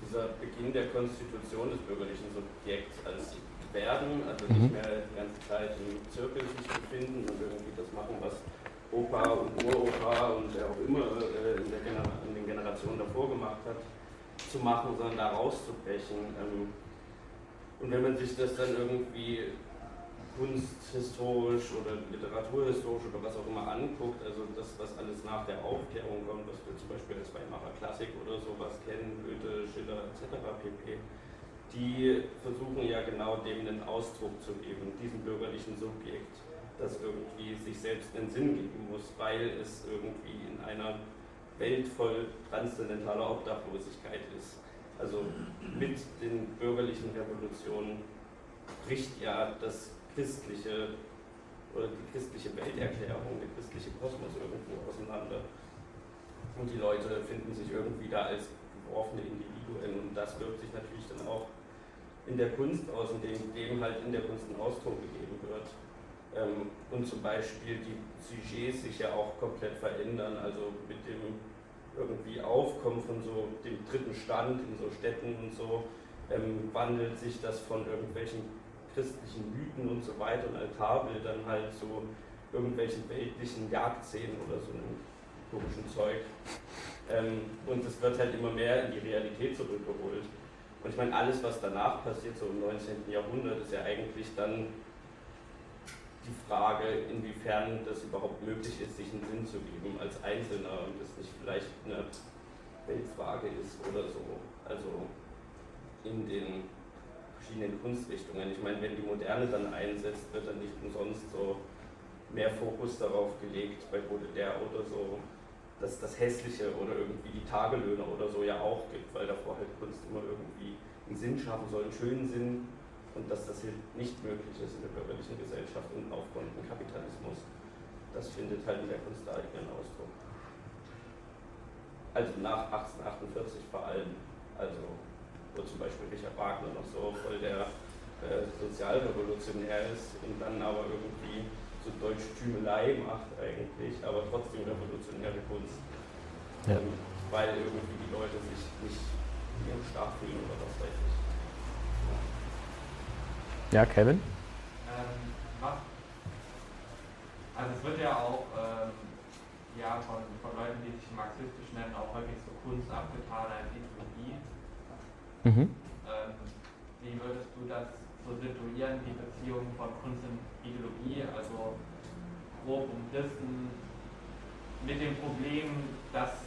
dieser Beginn der Konstitution des bürgerlichen Subjekts als Werden, also nicht mehr die ganze Zeit im Zirkel sich befinden und irgendwie das machen, was Opa und Uropa und wer auch immer in den Generationen davor gemacht hat, zu machen, sondern da rauszubrechen. Und wenn man sich das dann irgendwie kunsthistorisch oder literaturhistorisch oder was auch immer anguckt, also das, was alles nach der Aufklärung kommt, was wir zum Beispiel als Weimarer Klassik oder sowas kennen, Goethe, Schiller etc. pp., die versuchen ja genau dem einen Ausdruck zu geben, diesem bürgerlichen Subjekt, das irgendwie sich selbst einen Sinn geben muss, weil es irgendwie in einer Welt voll transzendentaler Obdachlosigkeit ist. Also mit den bürgerlichen Revolutionen bricht ja das christliche oder die christliche Welterklärung, der christliche Kosmos irgendwo auseinander. Und die Leute finden sich irgendwie da als geworfene Individuen und das wirkt sich natürlich dann auch in der Kunst aus, indem dem halt in der Kunst ein Ausdruck gegeben wird. Und zum Beispiel die Sujets sich ja auch komplett verändern, also mit dem irgendwie Aufkommen von so dem dritten Stand in so Städten und so, wandelt sich das von irgendwelchen christlichen Mythen und so weiter und Altarbildern halt zu irgendwelchen weltlichen Jagdszenen oder so einem komischen Zeug. Und es wird halt immer mehr in die Realität zurückgeholt. Und ich meine, alles, was danach passiert, so im 19. Jahrhundert, ist ja eigentlich dann die Frage, inwiefern das überhaupt möglich ist, sich einen Sinn zu geben als Einzelner und es nicht vielleicht eine Weltfrage ist oder so. Also in den verschiedenen Kunstrichtungen. Ich meine, wenn die Moderne dann einsetzt, wird dann nicht umsonst so mehr Fokus darauf gelegt, bei Baudelaire oder so, dass das Hässliche oder irgendwie die Tagelöhner oder so ja auch gibt, weil davor halt Kunst immer irgendwie einen Sinn schaffen soll, einen schönen Sinn, und dass das halt nicht möglich ist in der bürgerlichen Gesellschaft und aufgrund des Kapitalismus. Das findet halt in der Kunst da ihren Ausdruck. Also nach 1848 vor allem, also wo zum Beispiel Richard Wagner noch so voll der Sozialrevolutionär ist und dann aber irgendwie so Deutschtümelei macht eigentlich, aber trotzdem revolutionäre Kunst. Ja. Weil irgendwie die Leute sich nicht in ihrem Staat fühlen oder was weiß ich. Ja, Kevin? Also es wird ja auch von Leuten, die sich marxistisch nennen, auch häufig so Kunst abgetan als Ideologie. Wie würdest du das so situieren, die Beziehung von Kunst und Ideologie, also grob umrissen, mit dem Problem, dass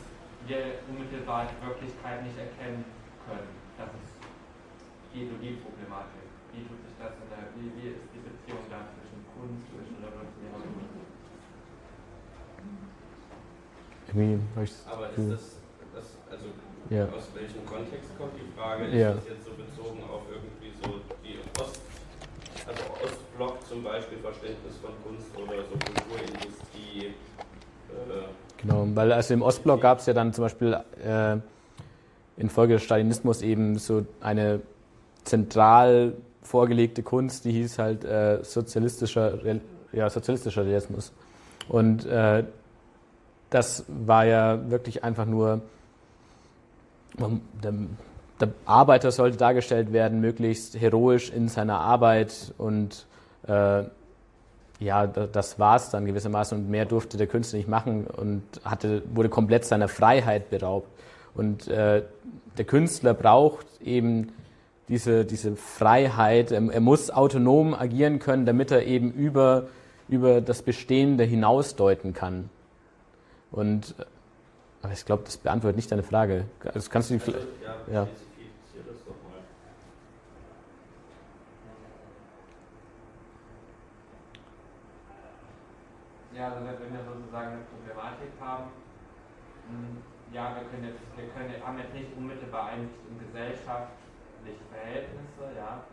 wir unmittelbar die Wirklichkeit nicht erkennen können? Das ist die Ideologieproblematik. Wie tut sich das wie ist die Beziehung da zwischen Kunst, zwischen revolutionärer Kunst? Aber ist das also ja. Aus welchem Kontext kommt die Frage? Ist Ja. das jetzt so bezogen auf irgendwie so die Ostblock zum Beispiel, Verständnis von Kunst oder so Kulturindustrie? Genau, weil also im Ostblock gab es ja dann zum Beispiel infolge des Stalinismus eben so eine zentral vorgelegte Kunst, die hieß halt sozialistischer Realismus. Und das war ja wirklich einfach nur, der Arbeiter sollte dargestellt werden, möglichst heroisch in seiner Arbeit und das war es dann gewissermaßen und mehr durfte der Künstler nicht machen und wurde komplett seiner Freiheit beraubt. Und der Künstler braucht eben diese Freiheit, er muss autonom agieren können, damit er eben über das Bestehende hinausdeuten kann. Und aber ich glaube, das beantwortet nicht deine Frage. Also kannst du die vielleicht. Ja. Spezifizier das doch mal. Ja, also wenn wir sozusagen eine Problematik haben, ja, haben jetzt nicht unmittelbar Einsicht in gesellschaftliche Verhältnisse, ja,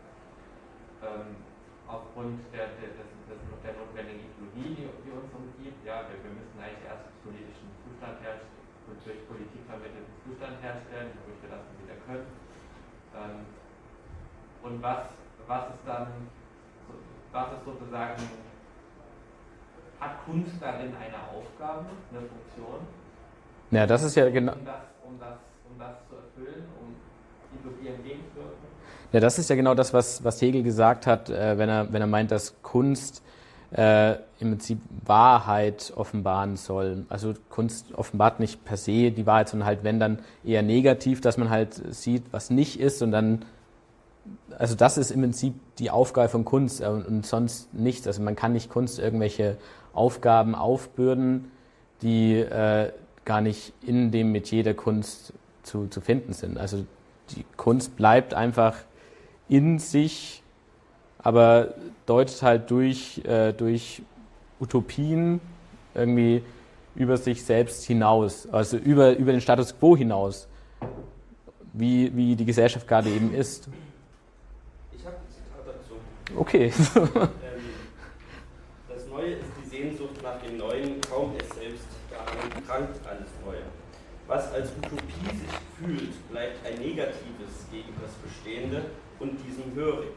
aufgrund der notwendigen Ideologie, die uns umgibt, ja, wir müssen eigentlich erst politischen Zustand herstellen, durch Politik vermittelten Zustand herstellen, wodurch wir das wieder können. Und was ist sozusagen, hat Kunst darin eine Aufgabe, eine Funktion? Ja, das ist ja genau. Um das zu erfüllen, um Ideologie entgegenzuwirken? Ja, das ist ja genau das, was Hegel gesagt hat, wenn er meint, dass Kunst im Prinzip Wahrheit offenbaren soll. Also Kunst offenbart nicht per se die Wahrheit, sondern halt, wenn dann eher negativ, dass man halt sieht, was nicht ist und dann, also das ist im Prinzip die Aufgabe von Kunst und sonst nichts. Also man kann nicht Kunst irgendwelche Aufgaben aufbürden, die gar nicht in dem Metier der Kunst zu finden sind. Also die Kunst bleibt einfach in sich, aber deutet halt durch Utopien irgendwie über sich selbst hinaus, also über den Status quo hinaus, wie die Gesellschaft gerade eben ist. Ich habe ein Zitat dazu. Okay. Das Neue ist die Sehnsucht nach dem Neuen, kaum es selbst daran krankt alles Neue. Was als Utopie sich fühlt, bleibt ein Negatives gegen das Bestehende und diesem hörig.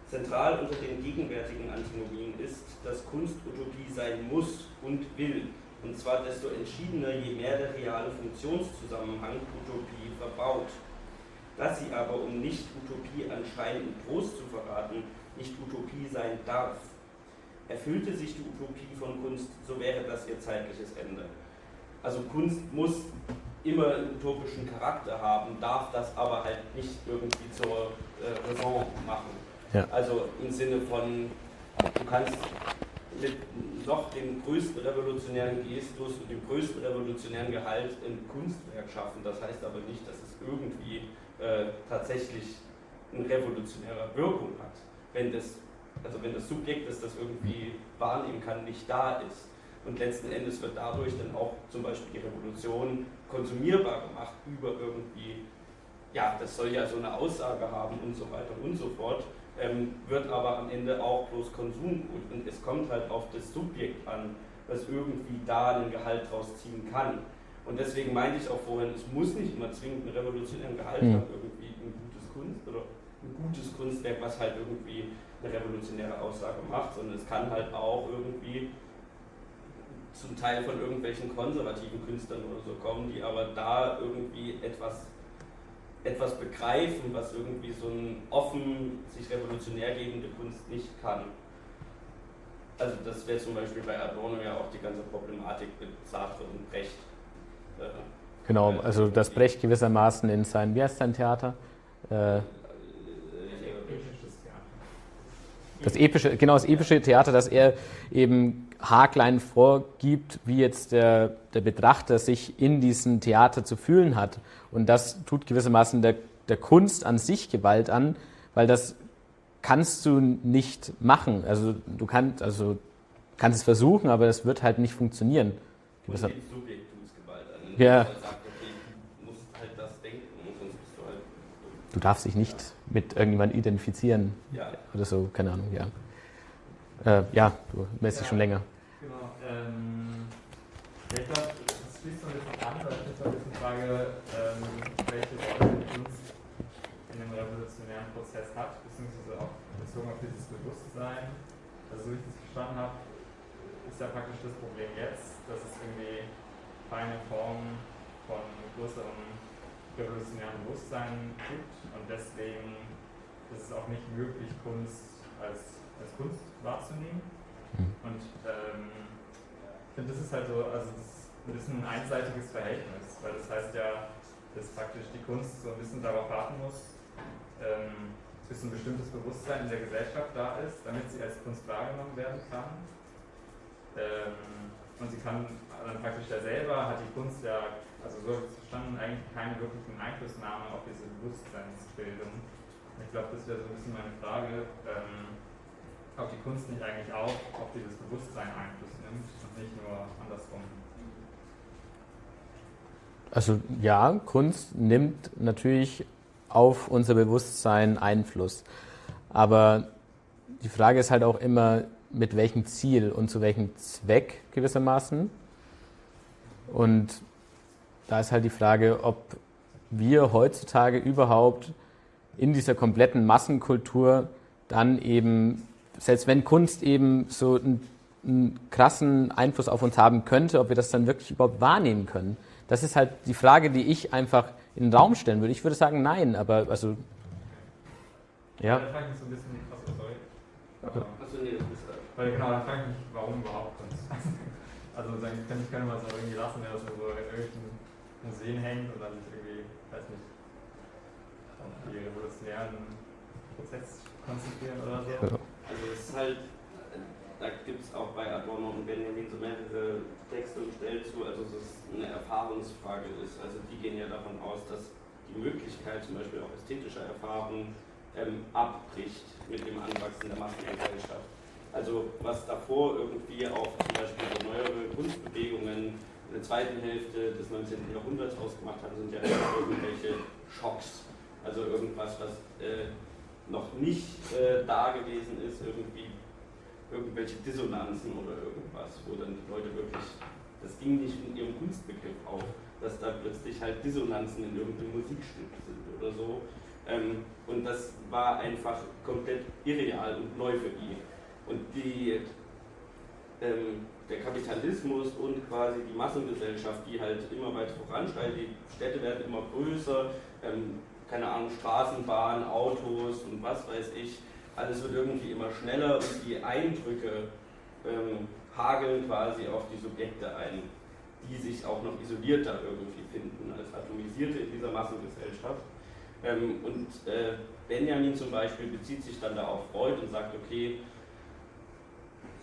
Zentral unter den gegenwärtigen Antinomien ist, dass Kunst Utopie sein muss und will, und zwar desto entschiedener, je mehr der reale Funktionszusammenhang Utopie verbaut. Dass sie aber, um nicht Utopie anscheinend in Prost zu verraten, nicht Utopie sein darf. Erfüllte sich die Utopie von Kunst, so wäre das ihr zeitliches Ende. Also Kunst muss immer einen utopischen Charakter haben, darf das aber halt nicht irgendwie zur Raison machen. Ja. Also im Sinne von, du kannst mit noch dem größten revolutionären Gestus und dem größten revolutionären Gehalt ein Kunstwerk schaffen. Das heißt aber nicht, dass es irgendwie tatsächlich eine revolutionäre Wirkung hat. Wenn das Subjekt, das irgendwie wahrnehmen kann, nicht da ist. Und letzten Endes wird dadurch dann auch zum Beispiel die Revolution konsumierbar gemacht über irgendwie, ja, das soll ja so eine Aussage haben und so weiter und so fort, wird aber am Ende auch bloß Konsumgut. Und es kommt halt auf das Subjekt an, das irgendwie da einen Gehalt draus ziehen kann. Und deswegen meinte ich auch vorhin, es muss nicht immer zwingend einen revolutionären Gehalt haben, irgendwie ein gutes Kunstwerk, was halt irgendwie eine revolutionäre Aussage macht, sondern es kann halt auch irgendwie zum Teil von irgendwelchen konservativen Künstlern oder so kommen, die aber da irgendwie etwas begreifen, was irgendwie so ein offen sich revolutionär gebende Kunst nicht kann. Also das wäre zum Beispiel bei Adorno ja auch die ganze Problematik mit Sartre und Brecht. Genau, also das Brecht gewissermaßen in sein, wie heißt sein Theater? Das epische Theater, das er eben haarklein vorgibt, wie jetzt der Betrachter sich in diesem Theater zu fühlen hat. Und das tut gewissermaßen der Kunst an sich Gewalt an, weil das kannst du nicht machen. Also du kannst es versuchen, aber das wird halt nicht funktionieren. Und dem Subjekt tut es Gewalt an. Ja. Halt sagt, okay, du musst halt das denken, sonst bist du halt... Du darfst dich nicht mit irgendjemandem identifizieren. Ja. Oder so, keine Ahnung, ja. Ja, du meldest dich schon länger. Genau. Ich glaube, das schließt so ein bisschen an, weil ich so ein bisschen frage, welche Rolle die Kunst in dem revolutionären Prozess hat, beziehungsweise auch bezogen auf dieses Bewusstsein. Also so wie ich das verstanden habe, ist ja praktisch das Problem jetzt, dass es irgendwie keine Form von größerem revolutionären Bewusstsein gibt und deswegen ist es auch nicht möglich, Kunst als Kunst wahrzunehmen. Und ich finde, das ist halt so, also das ist ein bisschen ein einseitiges Verhältnis, weil das heißt ja, dass praktisch die Kunst so ein bisschen darauf warten muss, bis ein bestimmtes Bewusstsein in der Gesellschaft da ist, damit sie als Kunst wahrgenommen werden kann. Und sie kann dann praktisch ja selber, hat die Kunst ja, also so verstanden, eigentlich keine wirklichen Einflussnahme auf diese Bewusstseinsbildung. Und ich glaube, das wäre so ein bisschen meine Frage, ob die Kunst nicht eigentlich auch auf dieses Bewusstsein Einfluss nimmt und nicht andersrum? Also ja, Kunst nimmt natürlich auf unser Bewusstsein Einfluss. Aber die Frage ist halt auch immer, mit welchem Ziel und zu welchem Zweck gewissermaßen. Und da ist halt die Frage, ob wir heutzutage überhaupt in dieser kompletten Massenkultur dann eben, selbst wenn Kunst eben so einen krassen Einfluss auf uns haben könnte, ob wir das dann wirklich überhaupt wahrnehmen können. Das ist halt die Frage, die ich einfach in den Raum stellen würde. Ich würde sagen, nein, aber also, ja. Da frage ich mich so ein bisschen, sorry. Achso, nee, das ist Weil genau, da frage ich mich, warum überhaupt Kunst? Also dann könnte man es auch irgendwie lassen, wenn das so in irgendwelchen Museen hängt und dann sich irgendwie, weiß nicht, auf die revolutionären Prozess konzentrieren oder so. Ja. Also es ist halt, da gibt es auch bei Adorno und Benjamin so mehrere Texte und Stellen zu, also dass es eine Erfahrungsfrage ist. Also die gehen ja davon aus, dass die Möglichkeit zum Beispiel auch ästhetischer Erfahrung abbricht mit dem Anwachsen der Massengesellschaft. Also was davor irgendwie auch zum Beispiel so neuere Kunstbewegungen in der zweiten Hälfte des 19. Jahrhunderts ausgemacht haben, sind ja irgendwelche Schocks. Also irgendwas, was noch nicht da gewesen ist, irgendwie irgendwelche Dissonanzen oder irgendwas, wo dann die Leute wirklich, das ging nicht in ihrem Kunstbegriff auf, dass da plötzlich halt Dissonanzen in irgendeinem Musikstück sind oder so. Und das war einfach komplett irreal und neu für die. Und der Kapitalismus und quasi die Massengesellschaft, die halt immer weiter voranschreitet, die Städte werden immer größer, keine Ahnung, Straßenbahnen, Autos und was weiß ich, alles wird irgendwie immer schneller und die Eindrücke hageln quasi auf die Subjekte ein, die sich auch noch isolierter irgendwie finden als Atomisierte in dieser Massengesellschaft. Benjamin zum Beispiel bezieht sich dann da auf Freud und sagt, okay,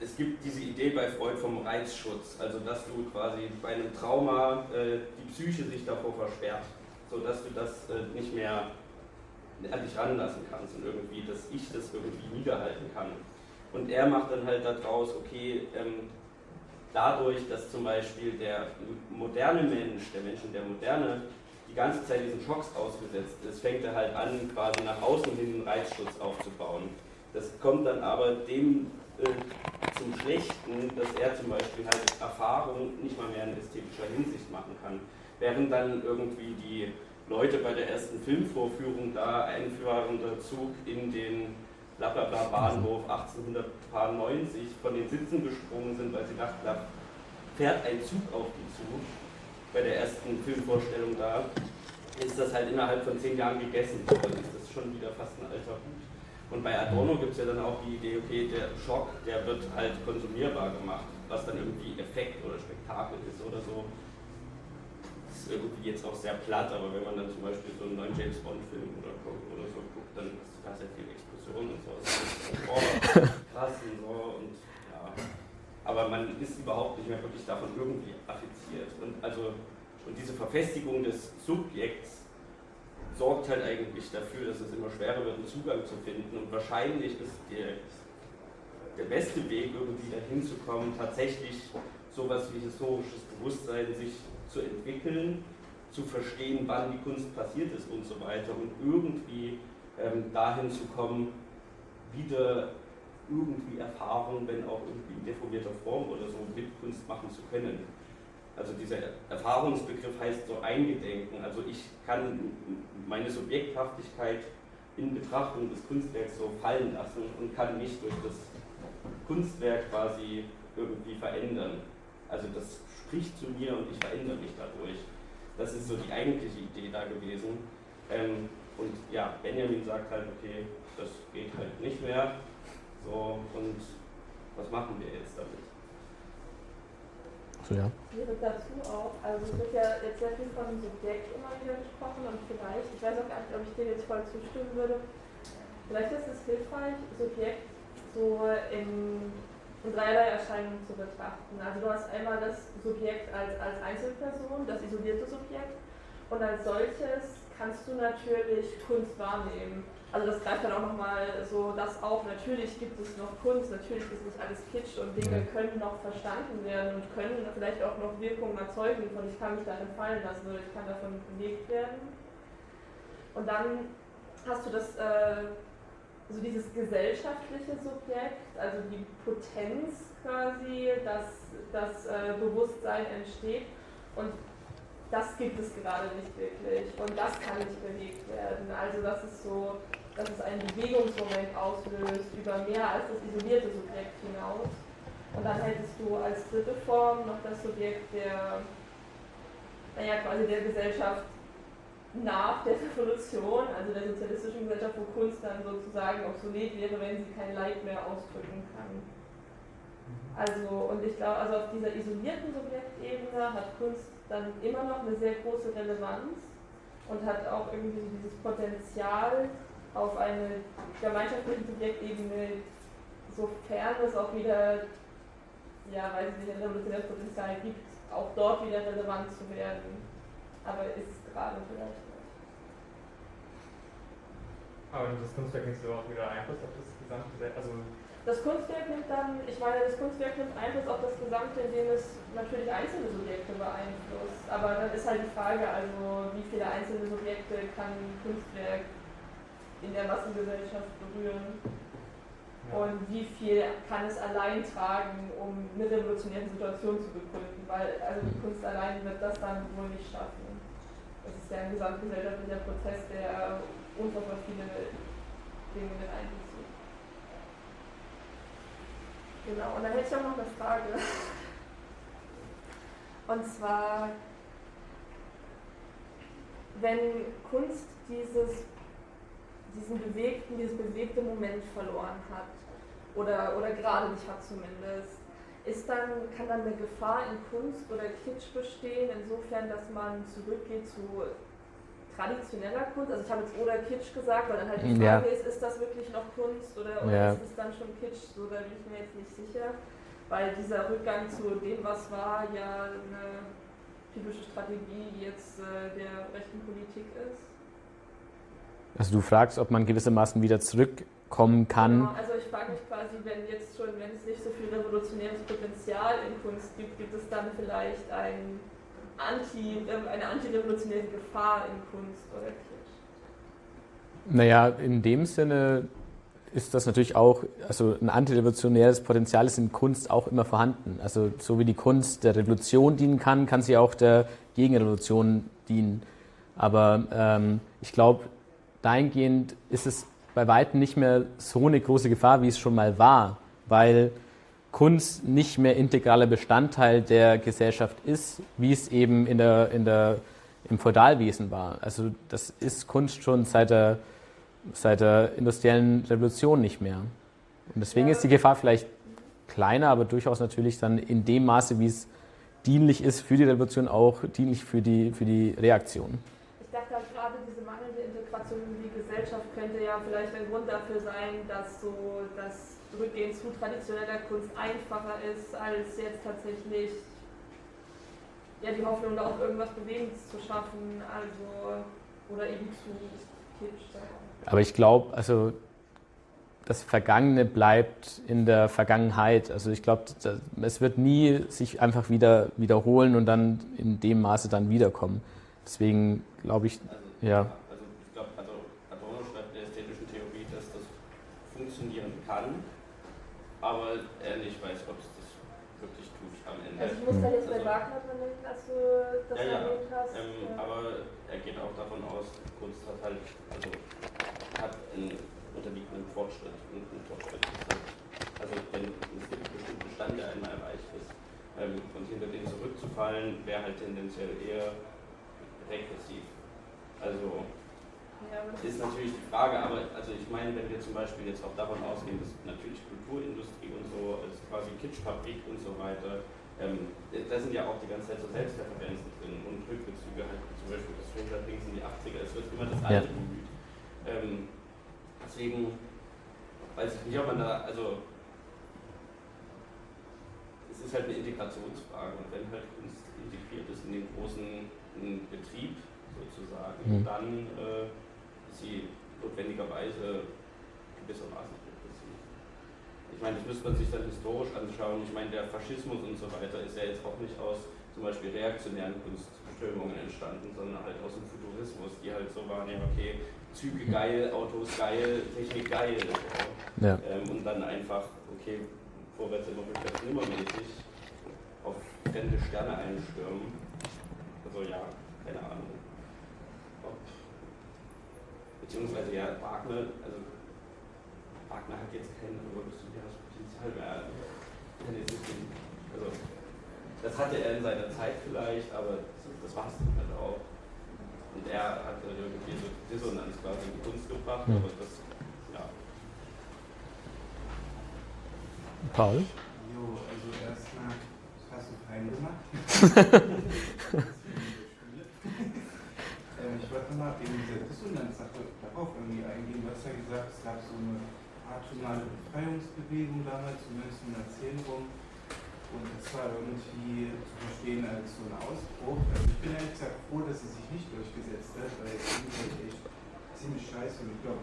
es gibt diese Idee bei Freud vom Reizschutz, also dass du quasi bei einem Trauma die Psyche sich davor versperrt, sodass du das nicht mehr an dich ranlassen kannst und irgendwie, dass ich das irgendwie niederhalten kann. Und er macht dann halt daraus, okay, dadurch, dass zum Beispiel der moderne Mensch, der Mensch in der Moderne, die ganze Zeit diesen Schocks ausgesetzt ist, fängt er halt an, quasi nach außen hin einen Reizschutz aufzubauen. Das kommt dann aber dem zum Schlechten, dass er zum Beispiel halt Erfahrung nicht mal mehr in ästhetischer Hinsicht machen kann. Während dann irgendwie die Leute bei der ersten Filmvorführung da einführender Zug in den blablabla Bahnhof 1890 von den Sitzen gesprungen sind, weil sie dachten, da fährt ein Zug auf die zu. Bei der ersten Filmvorstellung da ist das halt innerhalb von 10 Jahren gegessen. Dann ist das schon wieder fast ein alter Hut. Und bei Adorno gibt es ja dann auch die Idee, okay, der Schock, der wird halt konsumierbar gemacht, was dann irgendwie Effekt oder Spektakel ist oder so. Das ist irgendwie jetzt auch sehr platt, aber wenn man dann zum Beispiel so einen neuen James Bond-Film oder so guckt, dann hast du da sehr viel Explosion und so. Krass und so und ja. Aber man ist überhaupt nicht mehr wirklich davon irgendwie affiziert. Und diese Verfestigung des Subjekts sorgt halt eigentlich dafür, dass es immer schwerer wird, einen Zugang zu finden. Und wahrscheinlich ist der beste Weg, irgendwie dahin zu kommen, tatsächlich sowas wie historisches Bewusstsein sich zu entwickeln, zu verstehen, wann die Kunst passiert ist und so weiter und irgendwie dahin zu kommen, wieder irgendwie Erfahrung, wenn auch irgendwie in deformierter Form oder so, mit Kunst machen zu können. Also dieser Erfahrungsbegriff heißt so eingedenken. Also ich kann meine Subjekthaftigkeit in Betrachtung des Kunstwerks so fallen lassen und kann mich durch das Kunstwerk quasi irgendwie verändern. Also das spricht zu mir und ich verändere mich dadurch. Das ist so die eigentliche Idee da gewesen. Und ja, Benjamin sagt halt, okay, das geht halt nicht mehr. So, und was machen wir jetzt damit? So, ja. Wäre dazu auch, also es wird ja jetzt sehr viel von Subjekt immer wieder gesprochen und vielleicht, ich weiß auch gar nicht, ob ich dir jetzt voll zustimmen würde, vielleicht ist es hilfreich, Subjekt so in dreierlei Erscheinungen zu betrachten. Also du hast einmal das Subjekt als Einzelperson, das isolierte Subjekt und als solches kannst du natürlich Kunst wahrnehmen. Also das greift dann auch nochmal so das auf, natürlich gibt es noch Kunst, natürlich ist nicht alles Kitsch und Dinge können noch verstanden werden und können vielleicht auch noch Wirkungen erzeugen, von ich kann mich darin fallen lassen oder ich kann davon bewegt werden. Und dann hast du das, so dieses gesellschaftliche Subjekt, also die Potenz quasi, dass das Bewusstsein entsteht und das gibt es gerade nicht wirklich und das kann nicht bewegt werden. Also das ist so, dass es einen Bewegungsmoment auslöst über mehr als das isolierte Subjekt hinaus. Und dann hättest du als dritte Form noch das Subjekt der, quasi der Gesellschaft nach der Revolution, also der sozialistischen Gesellschaft, wo Kunst dann sozusagen obsolet wäre, wenn sie kein Leid mehr ausdrücken kann. Also, und ich glaube, also auf dieser isolierten Subjektebene hat Kunst dann immer noch eine sehr große Relevanz und hat auch irgendwie so dieses Potenzial auf eine gemeinschaftliche Subjektebene, sofern es auch wieder, weil es nicht ein revolutionäres Potenzial gibt, auch dort wieder relevant zu werden. Aber ist gerade vielleicht nicht. Aber das Kunstwerk nimmt auch wieder Einfluss auf das gesamte, also das Kunstwerk nimmt dann, das Kunstwerk nimmt Einfluss auf das Gesamte, indem es natürlich einzelne Subjekte beeinflusst. Aber dann ist halt die Frage, also wie viele einzelne Subjekte kann ein Kunstwerk in der Massengesellschaft berühren? Ja. Und wie viel kann es allein tragen, um eine revolutionäre Situation zu begründen? Weil also die Kunst allein wird das dann wohl nicht schaffen. Das ist ja ein gesamtgesellschaftlicher Prozess, der unfassbar viele Dinge mit einbezieht. Genau, und dann hätte ich auch noch eine Frage. Und zwar, wenn Kunst dieses bewegte Moment verloren hat, oder gerade nicht hat zumindest, kann dann eine Gefahr in Kunst oder Kitsch bestehen, insofern, dass man zurückgeht zu traditioneller Kunst? Also ich habe jetzt oder Kitsch gesagt, weil dann halt die Frage ist das wirklich noch Kunst oder ist es dann schon Kitsch? So, da bin ich mir jetzt nicht sicher, weil dieser Rückgang zu dem, was war, ja eine typische Strategie jetzt der rechten Politik ist. Also du fragst, ob man gewissermaßen wieder zurückkommen kann. Genau, also ich frage mich quasi, wenn es nicht so viel revolutionäres Potenzial in Kunst gibt, gibt es dann vielleicht eine antirevolutionäre Gefahr in Kunst oder Kitsch? Naja, in dem Sinne ist das natürlich auch, also ein antirevolutionäres Potenzial ist in Kunst auch immer vorhanden. Also so wie die Kunst der Revolution dienen kann, kann sie auch der Gegenrevolution dienen. Aber ich glaube, dahingehend ist es bei weitem nicht mehr so eine große Gefahr, wie es schon mal war, weil Kunst nicht mehr integraler Bestandteil der Gesellschaft ist, wie es eben im Feudalwesen war. Also das ist Kunst schon seit der industriellen Revolution nicht mehr. Und deswegen ist die Gefahr vielleicht kleiner, aber durchaus natürlich dann in dem Maße, wie es dienlich ist für die Revolution, auch dienlich für die Reaktion. Ich dachte halt gerade, diese mangelnde Integration in die Gesellschaft könnte ja vielleicht ein Grund dafür sein, dass so das Rückgehen zu traditioneller Kunst einfacher ist, als jetzt tatsächlich die Hoffnung, da auch irgendwas Bewegendes zu schaffen, oder eben zu Kitsch. Aber ich glaube, also das Vergangene bleibt in der Vergangenheit. Also ich glaube, es wird nie sich einfach wieder wiederholen und dann in dem Maße dann wiederkommen. Deswegen glaube ich, Also ich glaube, Adorno schreibt in der ästhetischen Theorie, dass das funktionieren kann, aber er nicht weiß, ob es das wirklich tut am Ende. Also ich muss da jetzt bei Wagner dran denken, als du das erwähnt hast. Aber er geht auch davon aus, Kunst hat einen unterliegenden Fortschritt. Also wenn es gibt einen bestimmten Stand, der einmal erreicht ist, und hinter den zurückzufallen, wäre halt tendenziell eher regressiv. Also ist natürlich die Frage, aber also ich meine, wenn wir zum Beispiel jetzt auch davon ausgehen, dass natürlich Kulturindustrie und so, als quasi Kitschfabrik und so weiter, da sind ja auch die ganze Zeit so Selbstreferenzen drin und Rückbezüge, halt zum Beispiel das Stranger Things in die 80er, es wird immer das Alte bemüht. Deswegen weiß ich nicht, ob man da, also es ist halt eine Integrationsfrage und wenn halt Kunst integriert ist in den großen Betrieb sozusagen, dann ist sie notwendigerweise gewissermaßen repressiv. Ich meine, das müsste man sich dann historisch anschauen. Ich meine, der Faschismus und so weiter ist ja jetzt auch nicht aus zum Beispiel reaktionären Kunstströmungen entstanden, sondern halt aus dem Futurismus, die halt so waren, ja okay, Züge geil, Autos geil, Technik geil. So. Ja. Und dann einfach, okay, vorwärts immer rückwärts nimmermäßig auf fremde Sterne einstürmen. Also ja, keine Ahnung. Beziehungsweise ja, Wagner hat jetzt kein revolutionäres Potenzial mehr. Also, das hatte er in seiner Zeit vielleicht, aber das war es dann halt auch. Und er hat irgendwie so Dissonanz quasi in die Kunst gebracht, aber das, ja. Paul? Jo, also erstmal, das hast du fein gemacht. Ich wollte nochmal wegen dieser Dissonanz-Sache darauf irgendwie eingehen. Du hast ja gesagt, es gab so eine atonale Befreiungsbewegung damals, zumindest in der Erzählung. Und das war irgendwie zu verstehen als so ein Ausbruch. Also ich bin ehrlich gesagt froh, dass es sich nicht durchgesetzt hat, weil es ist echt ziemlich scheiße. Und ich glaube,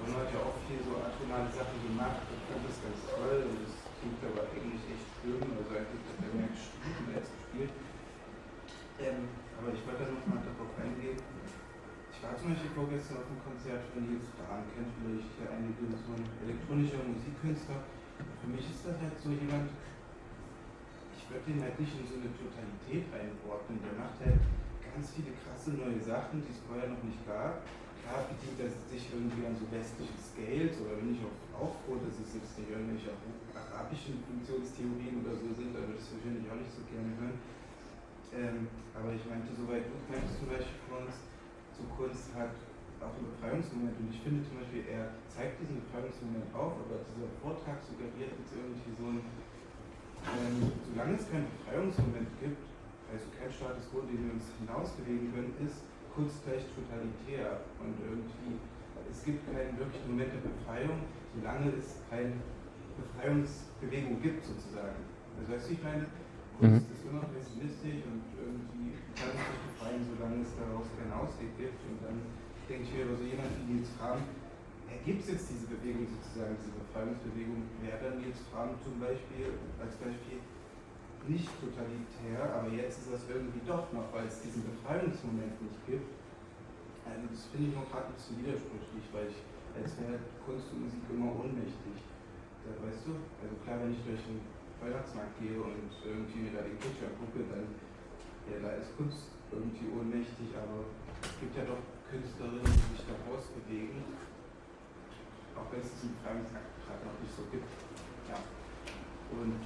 man hat ja auch viel so atonale Sachen gemacht. Ich fand das ganz toll und es klingt aber eigentlich echt schlimm. Also eigentlich hat er mehr geschrieben als gespielt. Aber ich wollte da nochmal darauf eingehen. Ich war zum Beispiel vorgestern auf einem Konzert von Nils Fram, kennt vielleicht ja einige, so ein elektronischer Musikkünstler. Für mich ist das halt so jemand, ich würde den halt nicht in so eine Totalität einordnen. Der macht halt ganz viele krasse neue Sachen, die es vorher noch nicht gab. Klar bedient er sich irgendwie an so westliche Scales, oder bin ich auch froh, dass es jetzt nicht irgendwelche arabischen Funktionstheorien oder so sind, da würde ich es wahrscheinlich auch nicht so gerne hören. Aber ich meinte, soweit du meintest zum Beispiel von uns, so Kunst hat auch einen Befreiungsmoment, und ich finde zum Beispiel, er zeigt diesen Befreiungsmoment auf, aber dieser Vortrag suggeriert jetzt irgendwie so ein, solange es keinen Befreiungsmoment gibt, also kein Status quo, den wir uns hinausbewegen können, ist Kunst gleich totalitär, und irgendwie, es gibt keinen wirklichen Moment der Befreiung, solange es keine Befreiungsbewegung gibt sozusagen. Also weißt du, ich meine, Kunst ist immer pessimistisch und irgendwie kann es nicht befreien, solange es daraus keinen Ausweg gibt. Und dann denke ich mir, so jemand wie Nils Fram, ergibt es jetzt diese Bewegung sozusagen, diese Befreiungsbewegung, wäre dann Nils Fram zum Beispiel, als Beispiel, nicht totalitär, aber jetzt ist das irgendwie doch noch, weil es diesen Befreiungsmoment nicht gibt. Also das finde ich noch gerade ein bisschen widersprüchlich, weil als wäre Kunst und Musik immer ohnmächtig. Da, weißt du? Also klar, wenn ich durch den Weihnachtsmarkt gehe und irgendwie mir da den Kitsch angucke, dann ja, da ist Kunst irgendwie ohnmächtig, aber es gibt ja doch Künstlerinnen, die sich da rausbewegen, auch wenn es diesen Befreiungsakt gerade noch nicht so gibt. Ja. Und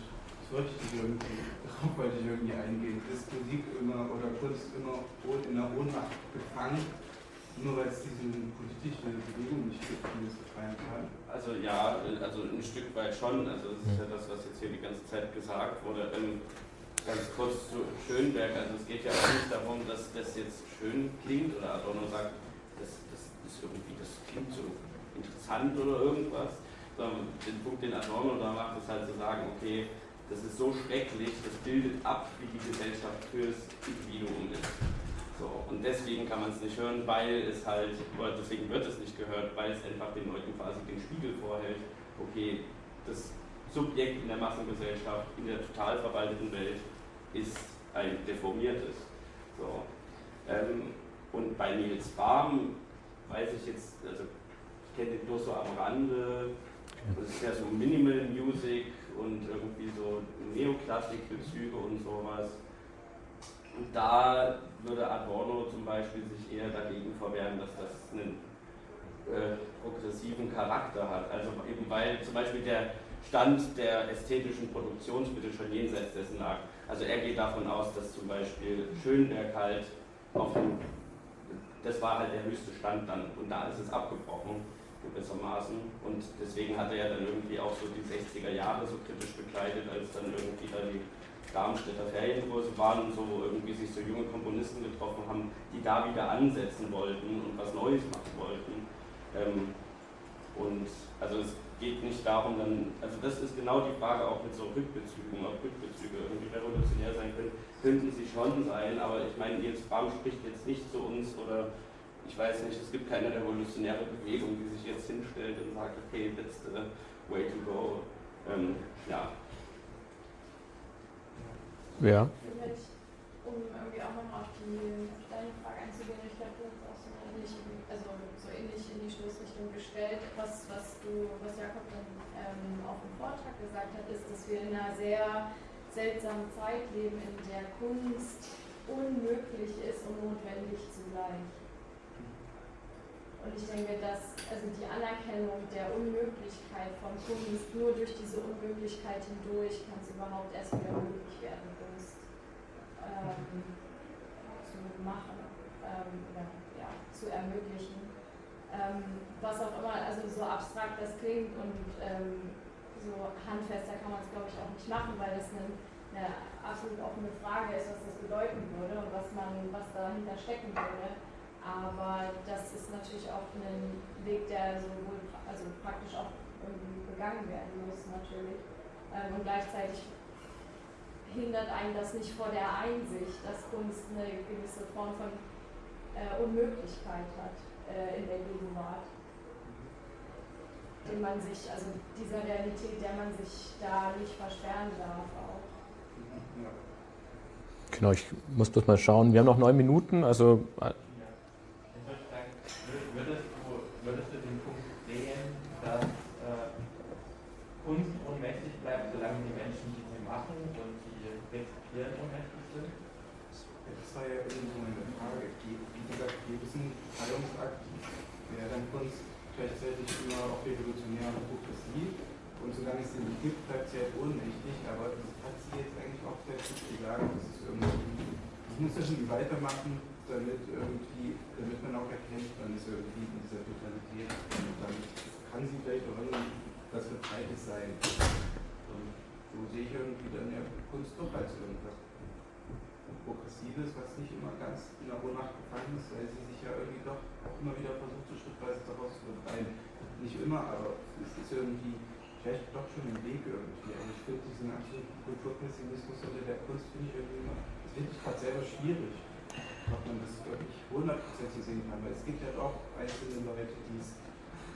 darauf wollte ich irgendwie eingehen. Ist Musik immer oder Kunst immer in der Ohnmacht gefangen, nur weil es diese politische Bewegung nicht gibt, die es befreien kann? Also ja, also ein Stück weit schon. Also das ist ja das, was jetzt hier die ganze Zeit gesagt wurde. Ganz kurz zu Schönberg. Also es geht ja auch nicht darum, dass das jetzt schön klingt oder Adorno sagt, das ist irgendwie, das klingt so interessant oder irgendwas. Sondern den Punkt, den Adorno da macht, ist halt zu sagen, okay, das ist so schrecklich, das bildet ab, wie die Gesellschaft fürs Individuum ist. So, und deswegen kann man es nicht hören, weil es halt, oder deswegen wird es nicht gehört, weil es einfach den Leuten quasi den Spiegel vorhält, okay, das Subjekt in der Massengesellschaft, in der total verwalteten Welt ist ein deformiertes. So. Und bei Nils Fram weiß ich jetzt, also ich kenne den bloß so am Rande, das ist ja so Minimal Music und irgendwie so Neoklassik-Bezüge und sowas. Und da würde Adorno zum Beispiel sich eher dagegen verwehren, dass das einen progressiven Charakter hat. Also eben weil zum Beispiel der Stand der ästhetischen Produktionsmittel schon jenseits dessen lag. Also er geht davon aus, dass zum Beispiel Schönberg halt das war halt der höchste Stand dann, und da ist es abgebrochen gewissermaßen, und deswegen hat er ja dann irgendwie auch so die 60er Jahre so kritisch begleitet, als dann irgendwie da die Darmstädter Ferienkurse waren und so, wo irgendwie sich so junge Komponisten getroffen haben, die da wieder ansetzen wollten und was Neues machen wollten. Und also es geht nicht darum dann, also das ist genau die Frage auch mit so Rückbezügen, ob Rückbezüge irgendwie revolutionär sein können, könnten sie schon sein, aber ich meine, Nils Fram spricht jetzt nicht zu uns, oder ich weiß nicht, es gibt keine revolutionäre Bewegung, die sich jetzt hinstellt und sagt, okay, that's the way to go. Ja. Ja. Um irgendwie auch nochmal auf deine Frage einzugehen, ich glaube, du hast auch so ähnlich in die Stoßrichtung gestellt. Was Jakob dann auch im Vortrag gesagt hat, ist, dass wir in einer sehr seltsamen Zeit leben, in der Kunst unmöglich ist und notwendig zugleich. Und ich denke, dass die Anerkennung der Unmöglichkeit von Kunst, nur durch diese Unmöglichkeit hindurch kann es überhaupt erst wieder möglich werden, Kunst zu machen oder ja, zu ermöglichen. Was auch immer, also so abstrakt das klingt und so handfester kann man es, glaube ich, auch nicht machen, weil das eine absolut offene Frage ist, was das bedeuten würde und was dahinter stecken würde. Aber das ist natürlich auch ein Weg, der sowohl praktisch auch irgendwie begangen werden muss natürlich. Und gleichzeitig hindert einen das nicht vor der Einsicht, dass Kunst eine gewisse Form von Unmöglichkeit hat in der Gegenwart. Dieser Realität, der man sich da nicht versperren darf auch. Genau, ich muss bloß mal schauen. Wir haben noch 9 Minuten, also... Würdest du den Punkt sehen, dass Kunst ohnmächtig bleibt, solange die Menschen, die sie machen und die rezipieren, ohnmächtig sind? Das war ja irgendwo meine Frage. Wie gesagt, gewissen Befreiungsakt wäre dann Kunst gleichzeitig immer auch revolutionäre Hypokrisie. Und solange es sie nicht gibt, bleibt sie halt ohnmächtig. Aber das hat sie jetzt eigentlich auch selbst nicht gesagt. Das muss ja schon weitermachen, damit man auch erkennt, man ist irgendwie in dieser Totalität. Und damit kann sie vielleicht auch irgendwas Befreites sein. Und so sehe ich irgendwie dann ja Kunst doch als irgendwas Progressives, was nicht immer ganz in der Ohnmacht gefangen ist, weil sie sich ja irgendwie doch auch immer wieder versucht, so schrittweise daraus zu befreien. Nicht immer, aber es ist irgendwie vielleicht doch schon ein Weg irgendwie. Also ich finde diesen absoluten Kulturpessimismus unter der Kunst finde ich gerade selber schwierig, ob man das wirklich 100% sehen kann, weil es gibt ja auch einzelne Leute, die es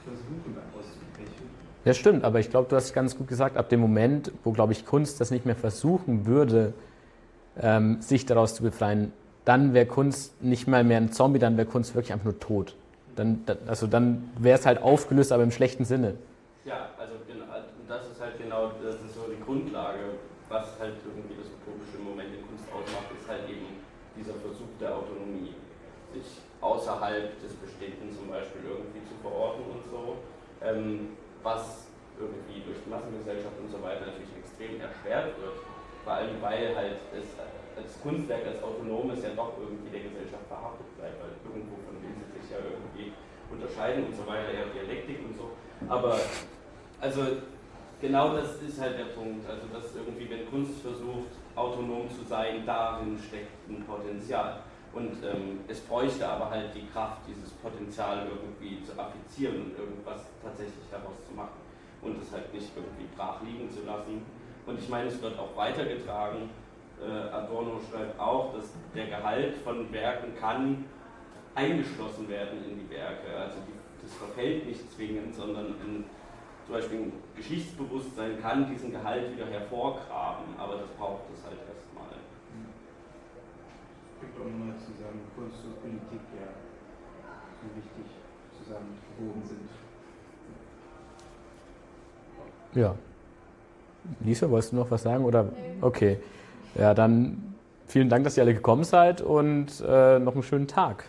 versuchen auszubrechen. Ja, stimmt, aber ich glaube, du hast ganz gut gesagt, ab dem Moment, wo, glaube ich, Kunst das nicht mehr versuchen würde, sich daraus zu befreien, dann wäre Kunst nicht mal mehr ein Zombie, dann wäre Kunst wirklich einfach nur tot. Dann wäre es halt aufgelöst, aber im schlechten Sinne. Ja, also das ist halt genau, das ist so die Grundlage, was halt irgendwie das utopische Moment in Kunst ausmacht, ist halt eben dieser Versuch der Autonomie, sich außerhalb des Bestehenden zum Beispiel irgendwie zu verorten und so, was irgendwie durch die Massengesellschaft und so weiter natürlich extrem erschwert wird, vor allem weil halt es als Kunstwerk, als Autonomes ja doch irgendwie der Gesellschaft verhaftet bleibt, weil irgendwo von dem sie sich ja irgendwie unterscheiden und so weiter, ja Dialektik und so, aber also genau das ist halt der Punkt, also dass irgendwie, wenn Kunst versucht, autonom zu sein, darin steckt ein Potenzial. Und es bräuchte aber halt die Kraft, dieses Potenzial irgendwie zu affizieren und irgendwas tatsächlich daraus zu machen. Und es halt nicht irgendwie brach liegen zu lassen. Und ich meine, es wird auch weitergetragen. Adorno schreibt auch, dass der Gehalt von Werken kann eingeschlossen werden in die Werke. Also das verfällt nicht zwingend, sondern zum Beispiel ein Geschichtsbewusstsein kann diesen Gehalt wieder hervorgraben, aber das braucht es halt erstmal. Das bringt auch nochmal zusammen, Kunst und Politik ja so wichtig zusammengewoben sind. Ja. Lisa, wolltest du noch was sagen? Oder? Okay. Ja, dann vielen Dank, dass ihr alle gekommen seid und noch einen schönen Tag.